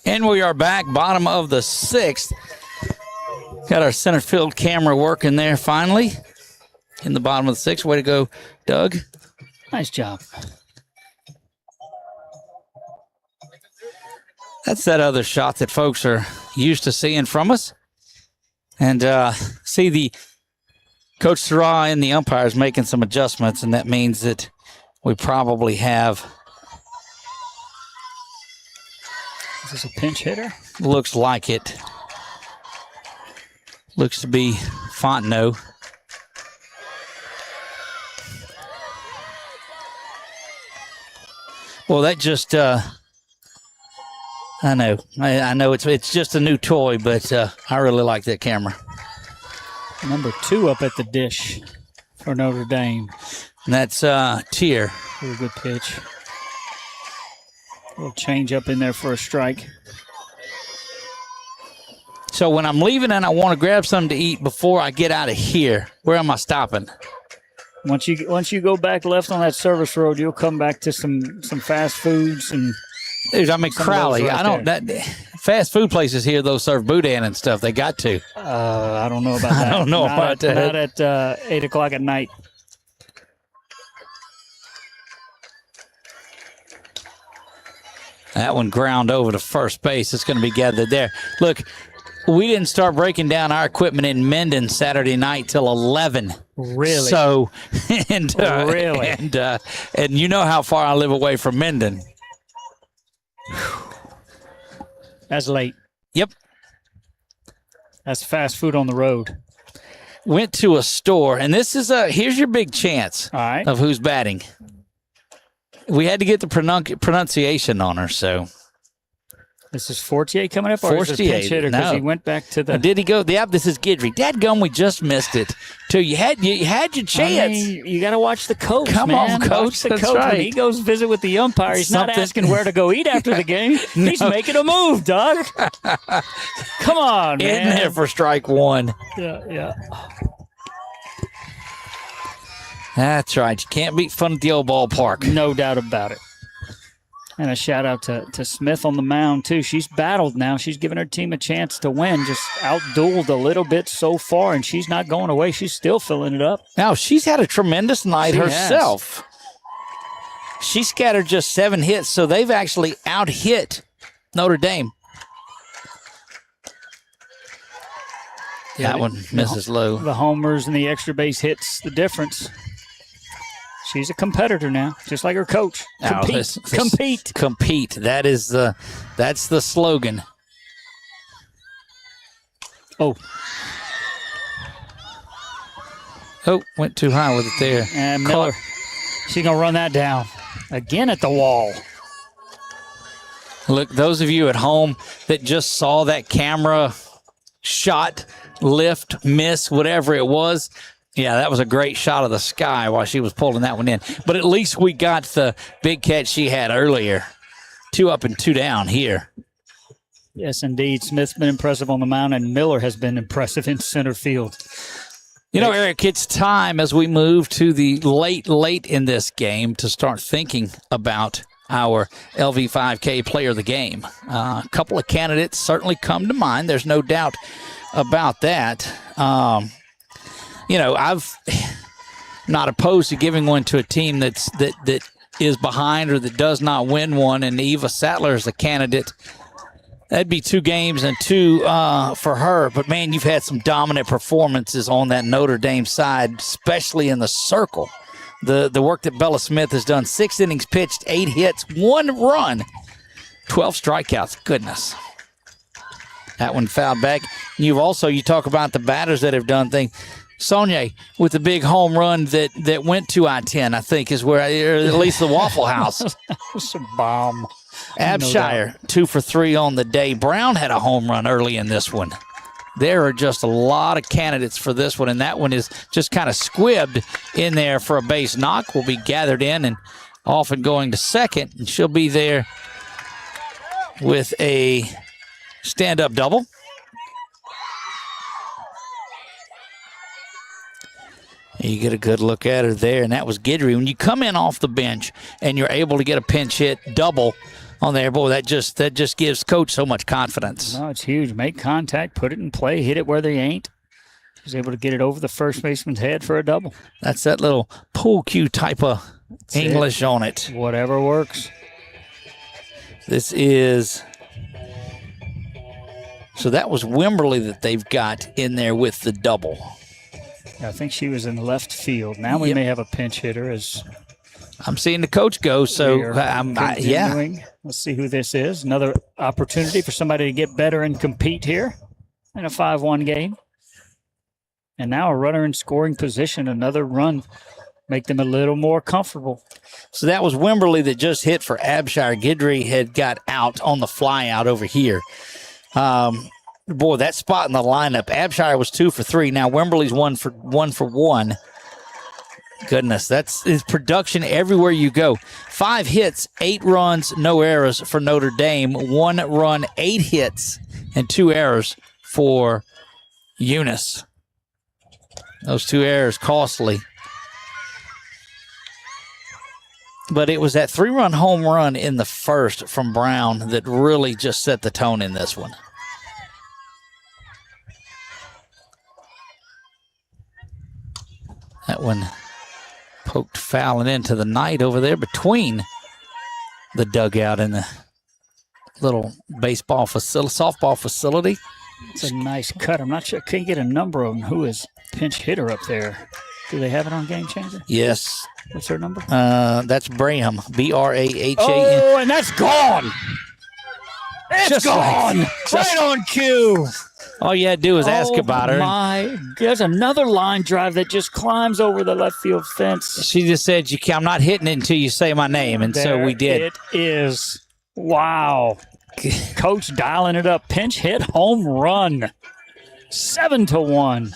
Speaker 1: And we are back, bottom of the sixth. Got our center field camera working there finally. In the bottom of the sixth. Way to go, Doug.
Speaker 2: Nice job.
Speaker 1: That's that other shot that folks are used to seeing from us. And see the Coach Sarah and the umpires making some adjustments, and that means that we probably have.
Speaker 2: Is this a pinch hitter?
Speaker 1: Looks like it. Looks to be Fontenot. Well, that just, I know it's just a new toy, but I really like that camera.
Speaker 2: Number 2 up at the dish for Notre Dame.
Speaker 1: And that's Tier.
Speaker 2: Really good pitch. A little change up in there for a strike.
Speaker 1: So when I'm leaving and I want to grab something to eat before I get out of here, where am I stopping?
Speaker 2: Once you go back left on that service road, you'll come back to some fast foods and.
Speaker 1: Dude, I mean Crowley. That fast food places here though serve boudin and stuff. They got to.
Speaker 2: I don't know about that.
Speaker 1: I don't know about that.
Speaker 2: Not at 8 o'clock at night.
Speaker 1: That one ground over to first base. It's going to be gathered there. Look, we didn't start breaking down our equipment in Minden Saturday night till 11.
Speaker 2: Really?
Speaker 1: So, and
Speaker 2: really,
Speaker 1: and you know how far I live away from Minden.
Speaker 2: That's late.
Speaker 1: Yep.
Speaker 2: That's fast food on the road.
Speaker 1: Went to a store, and this is here's your big chance
Speaker 2: All right.
Speaker 1: of who's batting. We had to get the pronunciation on her, so.
Speaker 2: This is Fortier coming up, or is this pinch hitter? Because he went back to the.
Speaker 1: Did he go? Yep, this is Guidry. Dadgum, we just missed it. Too, you had your chance.
Speaker 2: I mean, you got to watch the coach.
Speaker 1: Come
Speaker 2: man.
Speaker 1: on, coach.
Speaker 2: Watch the
Speaker 1: That's
Speaker 2: coach.
Speaker 1: right.
Speaker 2: When he goes visit with the umpire, he's not asking where to go eat after the game.
Speaker 1: No.
Speaker 2: He's making a move, Doug. Come on, man.
Speaker 1: In there for strike one.
Speaker 2: Yeah.
Speaker 1: That's right. You can't beat fun at the old ballpark.
Speaker 2: No doubt about it. And a shout out to Smith on the mound, too. She's battled now. She's given her team a chance to win. Just outdueled a little bit so far, and she's not going away. She's still filling it up.
Speaker 1: Now, she's had a tremendous night herself. She scattered just 7 hits, so they've actually out-hit Notre Dame. That one misses low.
Speaker 2: The homers and the extra base hits the difference. She's a competitor now, just like her coach. Compete.
Speaker 1: Compete. That's the slogan.
Speaker 2: Oh,
Speaker 1: went too high with it there.
Speaker 2: And Miller, she's going to run that down. Again at the wall.
Speaker 1: Look, those of you at home that just saw that camera shot, lift, miss, whatever it was, yeah, that was a great shot of the sky while she was pulling that one in. But at least we got the big catch she had earlier. 2 up and 2 down here.
Speaker 2: Yes, indeed. Smith's been impressive on the mound, and Miller has been impressive in center field.
Speaker 1: You know, Eric, it's time as we move to the late in this game to start thinking about our LV5K player of the game. A couple of candidates certainly come to mind. There's no doubt about that. You know, I've not opposed to giving one to a team that is behind or that does not win one, and Eva Sattler is a candidate. That'd be 2 games and 2 for her. But, man, you've had some dominant performances on that Notre Dame side, especially in the circle. The work that Bella Smith has done, 6 innings pitched, 8 hits, 1 run, 12 strikeouts. Goodness. That one fouled back. You talk about the batters that have done things. Sonia with the big home run that went to I-10, I think, is where, or at least the Waffle House.
Speaker 2: That was a bomb.
Speaker 1: Abshire, 2 for 3 on the day. Brown had a home run early in this one. There are just a lot of candidates for this one, and that one is just kind of squibbed in there for a base knock. Will be gathered in and off and going to second, and she'll be there with a stand-up double. You get a good look at her there, and that was Guidry. When you come in off the bench and you're able to get a pinch hit double on there. Boy, that just gives coach so much confidence.
Speaker 2: No, it's huge. Make contact, put it in play, hit it where they ain't. He's able to get it over the first baseman's head for a double.
Speaker 1: That's that little pool cue type of English on it.
Speaker 2: Whatever works.
Speaker 1: This is... So that was Wimberly that they've got in there with the double.
Speaker 2: I think she was in left field. Now we may have a pinch hitter as
Speaker 1: I'm seeing the coach go. So yeah.
Speaker 2: Let's see who this is. Another opportunity for somebody to get better and compete here in a 5-1 game. And now a runner in scoring position. Another run, make them a little more comfortable.
Speaker 1: So that was Wimberly that just hit for Abshire. Guidry had got out on the fly out over here. Boy, that spot in the lineup. Abshire was 2 for 3. Now Wimberly's 1 for 1. Goodness, that's his production everywhere you go. 5 hits, 8 runs, no errors for Notre Dame. 1 run, 8 hits, and 2 errors for Eunice. Those 2 errors costly. But it was that 3-run home run in the first from Brown that really just set the tone in this one. That one poked fouling into the night over there between the dugout and the little baseball facility, softball facility.
Speaker 2: It's a nice cut. I'm not sure. Can't get a number of them. Who is pinch hitter up there? Do they have it on Game Changer?
Speaker 1: Yes.
Speaker 2: What's her number?
Speaker 1: That's Braham. Braham.
Speaker 2: Oh, and that's gone. It's gone. Right on cue.
Speaker 1: All you had to do was ask about her.
Speaker 2: There's another line drive that just climbs over the left field fence.
Speaker 1: She just said, I'm not hitting it until you say my name, and so we did.
Speaker 2: It is. Wow. Coach dialing it up. Pinch hit home run. 7-1.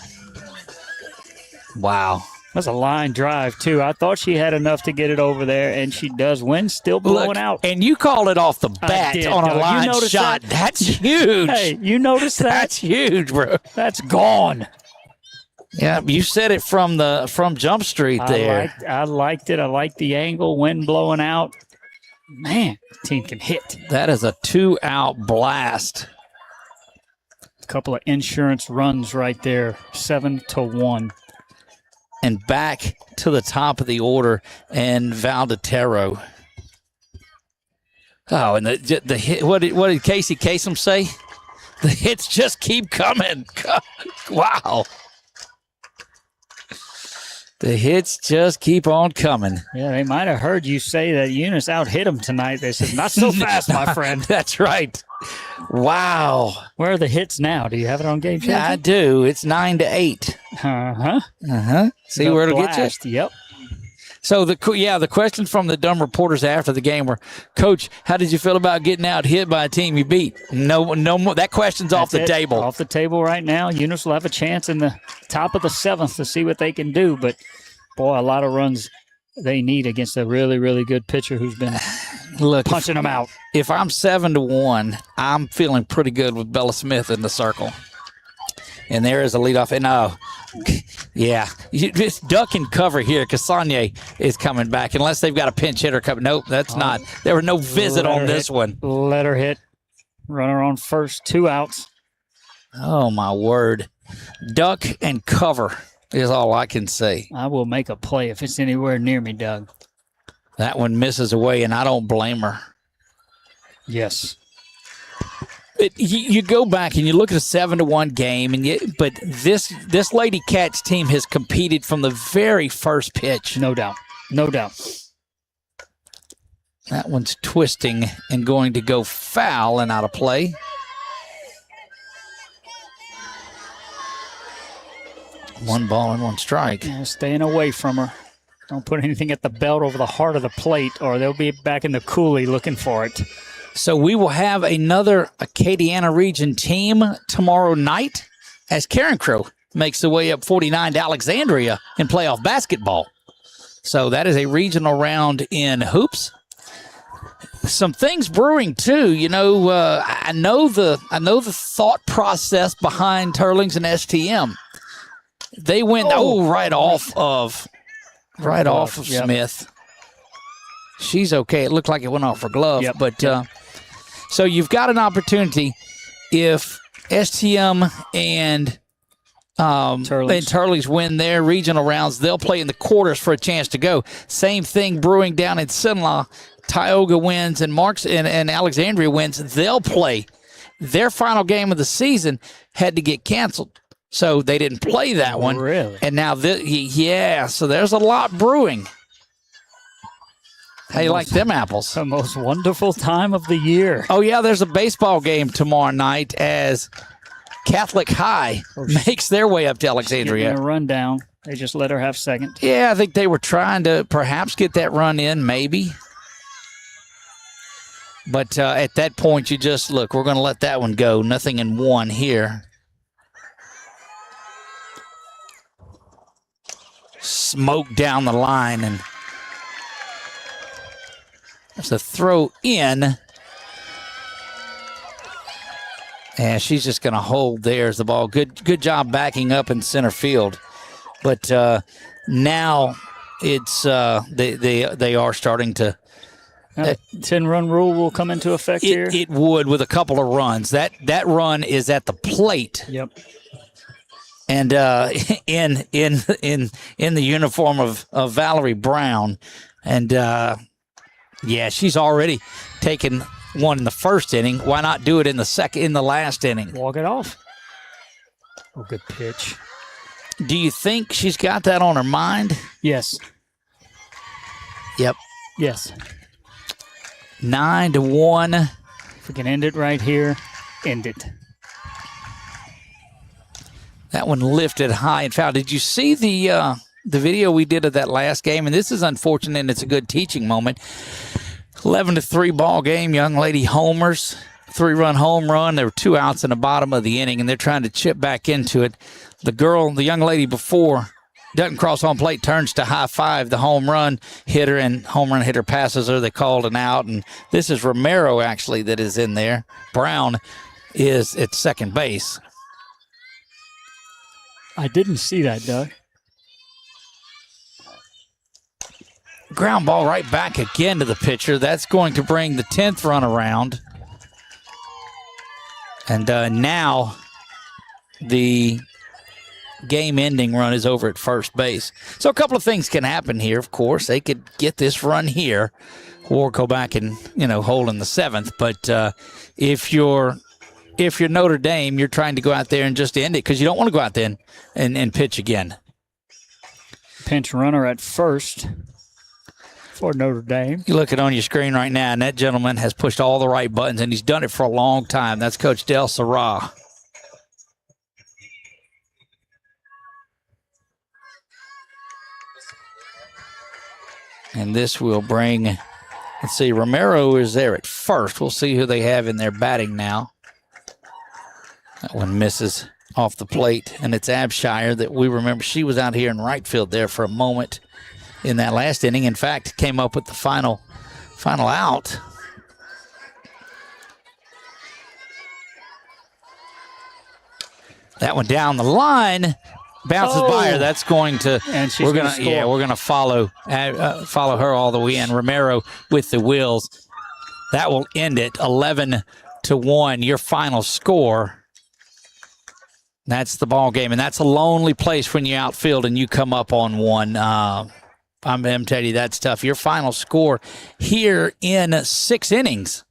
Speaker 1: Wow.
Speaker 2: That's a line drive, too. I thought she had enough to get it over there, and she does. Wind still blowing out.
Speaker 1: And you called it off the bat on a line shot. That's huge.
Speaker 2: Hey, you noticed that?
Speaker 1: That's huge, bro.
Speaker 2: That's gone.
Speaker 1: Yeah, you said it from Jump Street there.
Speaker 2: I liked it. I liked the angle, wind blowing out. Man, the team can hit.
Speaker 1: That is a 2-out blast.
Speaker 2: A couple of insurance runs right there. 7-1.
Speaker 1: And back to the top of the order, and Valdetero. Oh, and the hit. What did Casey Kasem say? The hits just keep coming. Wow. The hits just keep on coming.
Speaker 2: Yeah, they might have heard you say that Eunice out-hit him tonight. They said, not so fast, my friend.
Speaker 1: That's right. Wow.
Speaker 2: Where are the hits now? Do you have it on Game Changer?
Speaker 1: Yeah, I do. It's 9-8. See where it'll get you?
Speaker 2: Yep.
Speaker 1: So the question from the dumb reporters after the game were, Coach, how did you feel about getting out hit by a team you beat? No more. That question's off the table.
Speaker 2: Off the table right now. Eunice will have a chance in the top of the 7th to see what they can do. But boy, a lot of runs they need against a really, really good pitcher who's been punching them out.
Speaker 1: If I'm 7-1, I'm feeling pretty good with Bella Smith in the circle. And there is a leadoff. And yeah, you just duck and cover here because Saunier is coming back. Unless they've got a pinch hitter coming. Nope, that's not. There were no visit on this one.
Speaker 2: Let her hit. Runner on first, 2 outs.
Speaker 1: Oh, my word. Duck and cover is all I can say.
Speaker 2: I will make a play if it's anywhere near me, Doug.
Speaker 1: That one misses away, and I don't blame her.
Speaker 2: Yes.
Speaker 1: You go back and you look at a 7-1 game, but this Lady Cats team has competed from the very first pitch.
Speaker 2: No doubt. No doubt.
Speaker 1: That one's twisting and going to go foul and out of play. One ball and 1 strike.
Speaker 2: Yeah, staying away from her. Don't put anything at the belt over the heart of the plate, or they'll be back in the coulee looking for it.
Speaker 1: So we will have another Acadiana region team tomorrow night as Karen Crow makes the way up 49 to Alexandria in playoff basketball. So that is a regional round in hoops. Some things brewing too. I know the thought process behind Turlings and STM. They went right off of
Speaker 2: Yep.
Speaker 1: Smith. she's okay. It looked like it went off her glove.
Speaker 2: Yep.
Speaker 1: But so you've got an opportunity if STM and Turley's win their regional rounds, they'll play in the quarters for a chance to go. Same thing brewing down in Sinlaw. Tioga wins and Alexandria wins. They'll play. Their final game of the season had to get canceled, so they didn't play that one.
Speaker 2: Really?
Speaker 1: And now, so there's a lot brewing. How you like them apples?
Speaker 2: The most wonderful time of the year.
Speaker 1: Oh, yeah, there's a baseball game tomorrow night as Catholic High makes their way up to Alexandria.
Speaker 2: Getting a rundown. They just let her have second.
Speaker 1: Yeah, I think they were trying to perhaps get that run in, maybe. But at that point, you just, look, we're going to let that one go. Nothing in one here. Smoke down the line, and there's a throw in. And she's just going to hold. There's the ball. Good job backing up in center field. But now it's they are starting to.
Speaker 2: 10-run rule will come into effect here.
Speaker 1: It would with a couple of runs. That run is at the plate.
Speaker 2: Yep.
Speaker 1: And in the uniform of Valerie Brown, and she's already taken one in the first inning. Why not do it in the last inning?
Speaker 2: Walk it off. Oh, good pitch.
Speaker 1: Do you think she's got that on her mind?
Speaker 2: Yes.
Speaker 1: Yep.
Speaker 2: Yes.
Speaker 1: 9-1.
Speaker 2: If we can end it right here, end it.
Speaker 1: That one lifted high and foul. Did you see the video we did of that last game? And this is unfortunate, and it's a good teaching moment. 11-3 ball game. Young lady homers, 3-run home run. There were 2 outs in the bottom of the inning, and they're trying to chip back into it. The young lady before, doesn't cross home plate, turns to high five the home run hitter, and home run hitter passes her. They called an out, and this is Romero actually that is in there. Brown is at second base.
Speaker 2: I didn't see that, Doug.
Speaker 1: Ground ball right back again to the pitcher. That's going to bring the 10th run around. And now the game-ending run is over at first base. So a couple of things can happen here, of course. They could get this run here or go back and, hold in the 7th. But if you're Notre Dame, you're trying to go out there and just end it because you don't want to go out there and pitch again.
Speaker 2: Pinch runner at first for Notre Dame.
Speaker 1: You look at on your screen right now, and that gentleman has pushed all the right buttons, and he's done it for a long time. That's Coach Del Sarra. And this will bring, let's see, Romero is there at first. We'll see who they have in their batting now. That one misses off the plate, and it's Abshire that we remember. She was out here in right field there for a moment in that last inning. In fact, came up with the final out. That one down the line. Bounces by her. That's going to.
Speaker 2: And we're
Speaker 1: gonna follow her all the way in. Romero with the wheels. That will end it 11-1. Your final score. That's the ball game, and that's a lonely place when you outfield and you come up on one. I'm telling you, that's tough. Your final score here in 6 innings.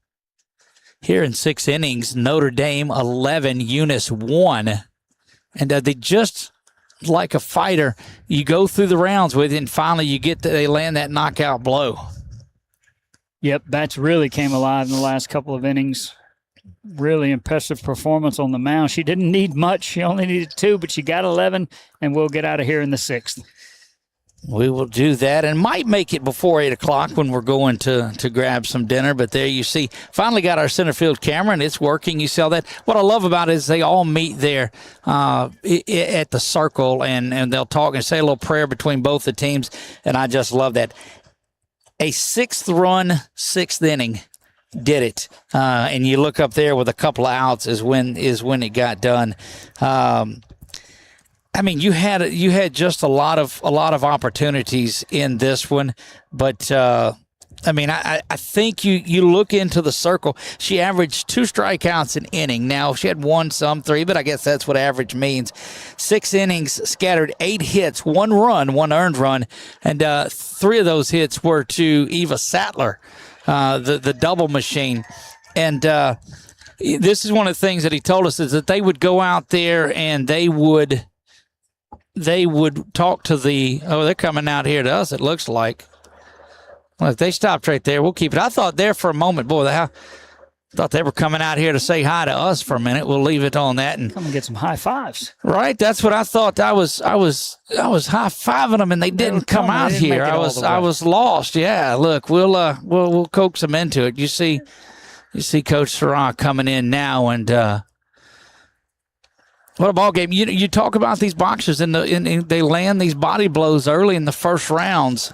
Speaker 1: Here in 6 innings, Notre Dame 11, Eunice 1, and they just. Like a fighter, you go through the rounds with it, and finally they land that knockout blow.
Speaker 2: Yep, bats really came alive in the last couple of innings. Really impressive performance on the mound. She didn't need much. She only needed 2, but she got 11, and we'll get out of here in the 6th.
Speaker 1: We will do that and might make it before 8 o'clock when we're going to grab some dinner. But there you see, finally got our center field camera, and it's working. You saw that. What I love about it is they all meet there at the circle, and they'll talk and say a little prayer between both the teams, and I just love that. A 6th run, 6th inning did it. And you look up there with a couple of outs is when it got done. I mean, you had just a lot of opportunities in this one, but I mean, I think you look into the circle. She averaged 2 strikeouts an inning. Now, she had 1, some 3, but I guess that's what average means. 6 innings, scattered 8 hits, 1 run, 1 earned run, and 3 of those hits were to Eva Sattler, the double machine. And this is one of the things that he told us is that they would go out there and they would talk to they're coming out here to us, it looks like. Well, if they stopped right there, we'll keep it. I thought there for a moment, boy, I thought they were coming out here to say hi to us for a minute. We'll leave it on that and
Speaker 2: come and get some high fives.
Speaker 1: Right, that's what I thought. I was high fiving them, and they didn't come out here. I was lost. Yeah, look, we'll coax them into it. You see Coach Sarah coming in now, and what a ball game! You talk about these boxers, and they land these body blows early in the first rounds.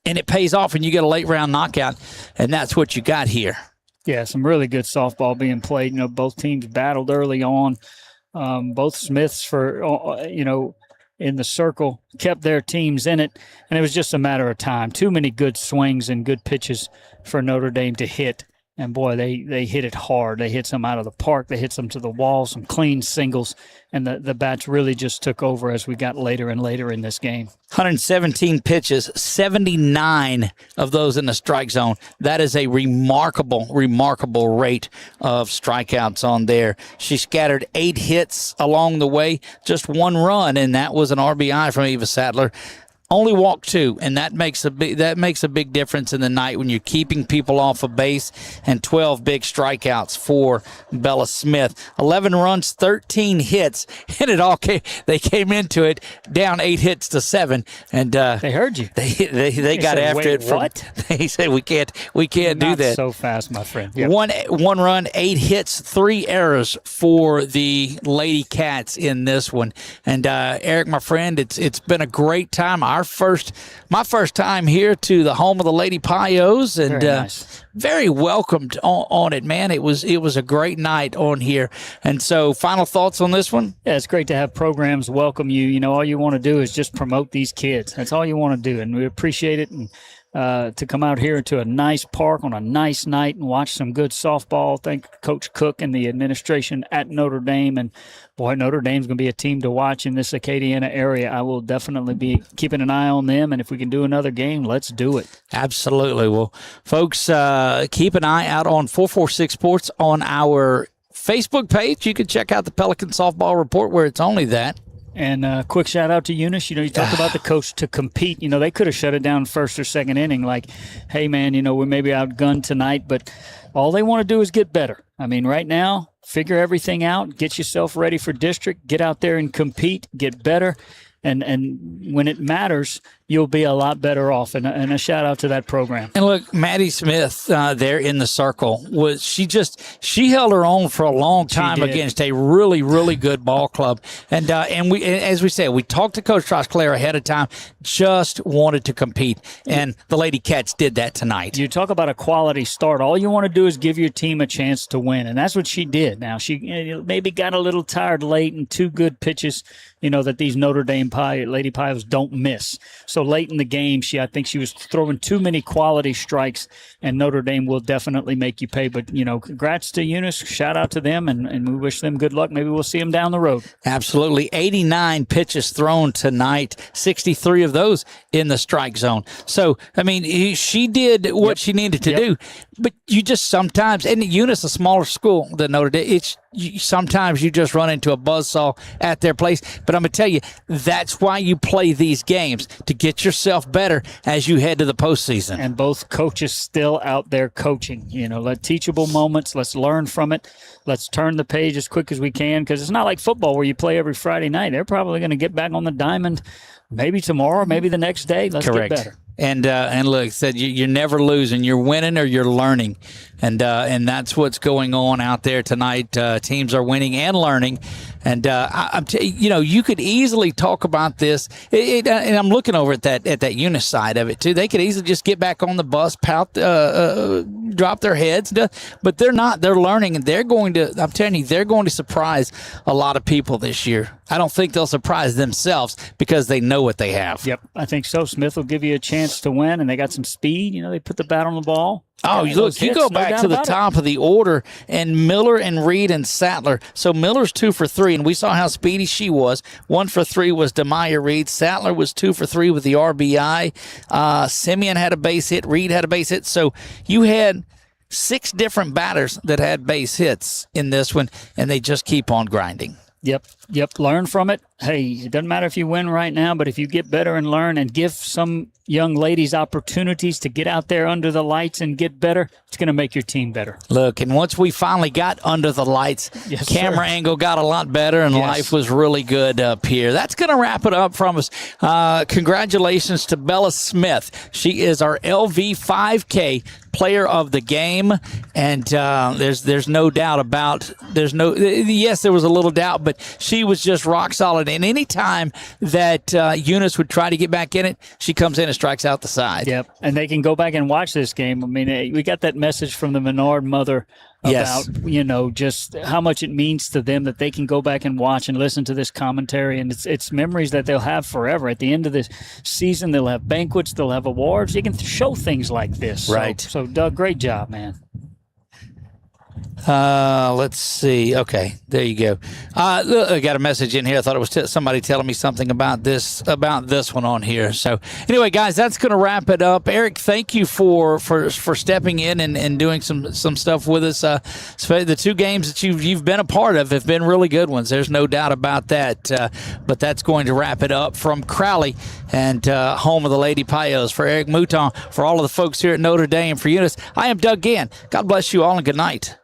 Speaker 1: And it pays off when you get a late round knockout, and that's what you got here.
Speaker 2: Yeah, some really good softball being played. Both teams battled early on. Both Smiths in the circle kept their teams in it, and it was just a matter of time. Too many good swings and good pitches for Notre Dame to hit. And, boy, they hit it hard. They hit some out of the park. They hit some to the wall, some clean singles. And the bats really just took over as we got later and later in this game.
Speaker 1: 117 pitches, 79 of those in the strike zone. That is a remarkable rate of strikeouts on there. She scattered 8 hits along the way, just 1 run, and that was an RBI from Eva Sattler. Only walked 2, and that makes a big difference in the night when you're keeping people off of base. And 12 big strikeouts for Bella Smith. 11 runs, 13 hits, and they came into it down 8 hits to 7. And
Speaker 2: they heard you.
Speaker 1: They got
Speaker 2: said,
Speaker 1: after it.
Speaker 2: What?
Speaker 1: They said we can't do that.
Speaker 2: So fast, my friend. Yep.
Speaker 1: One run, 8 hits, 3 errors for the Lady Cats in this one. And Eric, my friend, it's been a great time. My first time here to the home of the Lady Pios, and
Speaker 2: very nice.
Speaker 1: Very welcomed on it, man. It was a great night on here. And so, final thoughts on this one?
Speaker 2: Yeah, it's great to have programs welcome you. All you want to do is just promote these kids. That's all you want to do, and we appreciate it. And to come out here to a nice park on a nice night and watch some good softball. Thank Coach Cook and the administration at Notre Dame. And, boy, Notre Dame's going to be a team to watch in this Acadiana area. I will definitely be keeping an eye on them, and if we can do another game, let's do it.
Speaker 1: Absolutely. Well, folks, keep an eye out on 446 Sports on our Facebook page. You can check out the Pelican Softball Report where it's only that.
Speaker 2: And quick shout out to Eunice. You talked about the coach to compete. They could have shut it down first or second inning. Like, hey, man, we may be outgunned tonight, but all they want to do is get better. I mean, right now, figure everything out, get yourself ready for district, get out there and compete, get better. And when it matters, you'll be a lot better off. And a shout out to that program.
Speaker 1: And look, Maddie Smith there in the circle she held her own for a long time against a really, really good ball club. And we, as we said, we talked to Coach Trosclair ahead of time, just wanted to compete. And the Lady Cats did that tonight.
Speaker 2: You talk about a quality start. All you want to do is give your team a chance to win. And that's what she did. Now, she maybe got a little tired late and 2 good pitches, that these Notre Dame Lady Pios don't miss. So late in the game, I think she was throwing too many quality strikes, and Notre Dame will definitely make you pay. But, congrats to Eunice. Shout out to them, and we wish them good luck. Maybe we'll see them down the road.
Speaker 1: Absolutely. 89 pitches thrown tonight, 63 of those in the strike zone. So, I mean, she did what she needed to do. But you just sometimes, and Eunice, a smaller school than Notre Dame, sometimes you just run into a buzzsaw at their place. But I'm going to tell you, that's why you play these games, to get yourself better as you head to the postseason.
Speaker 2: And both coaches still out there coaching. Let teachable moments, let's learn from it. Let's turn the page as quick as we can, because it's not like football where you play every Friday night. They're probably going to get back on the diamond maybe tomorrow, maybe the next day. Let's
Speaker 1: Correct.
Speaker 2: Get better.
Speaker 1: And look, said you're never losing. You're winning or you're learning, and that's what's going on out there tonight. Teams are winning and learning, And you could easily talk about this. And I'm looking over at that Eunice side of it too. They could easily just get back on the bus, pout, drop their heads, but they're not. They're learning, and they're going to. I'm telling you, they're going to surprise a lot of people this year. I don't think they'll surprise themselves because they know what they have.
Speaker 2: Yep, I think so. Smith will give you a chance to win, and they got some speed. They put the bat on the ball.
Speaker 1: Oh, look, you go back to the top of the order, and Miller and Reed and Sattler. So Miller's 2 for 3, and we saw how speedy she was. 1 for 3 was Demaya Reed. Sattler was 2 for 3 with the RBI. Simeon had a base hit. Reed had a base hit. So you had 6 different batters that had base hits in this one, and they just keep on grinding.
Speaker 2: Yep. Learn from it. Hey, it doesn't matter if you win right now, but if you get better and learn and give some young ladies opportunities to get out there under the lights and get better, it's going to make your team better.
Speaker 1: Look, and once we finally got under the lights, camera angle got a lot better, and life was really good up here. That's going to wrap it up from us. Congratulations to Bella Smith. She is our LV 5K player of the game, and there's no doubt about yes, there was a little doubt, but she was just rock solid. And any time that Eunice would try to get back in it, she comes in and strikes out the side.
Speaker 2: Yep, and they can go back and watch this game. I mean, we got that message from the Menard mother about, just how much it means to them that they can go back and watch and listen to this commentary. And it's memories that they'll have forever. At the end of the season, they'll have banquets, they'll have awards. You can show things like this.
Speaker 1: Right.
Speaker 2: So Doug, great job, man.
Speaker 1: Let's see. Okay, there you go. Look, I got a message in here. I thought it was somebody telling me something about this one on here. So anyway, guys, that's going to wrap it up. Eric, thank you for stepping in and doing some stuff with us. The 2 games that you've been a part of have been really good ones. There's no doubt about that. But that's going to wrap it up from Crowley and home of the Lady Pios. For Eric Mouton, for all of the folks here at Notre Dame, for Eunice, I am Doug Gann. God bless you all and good night.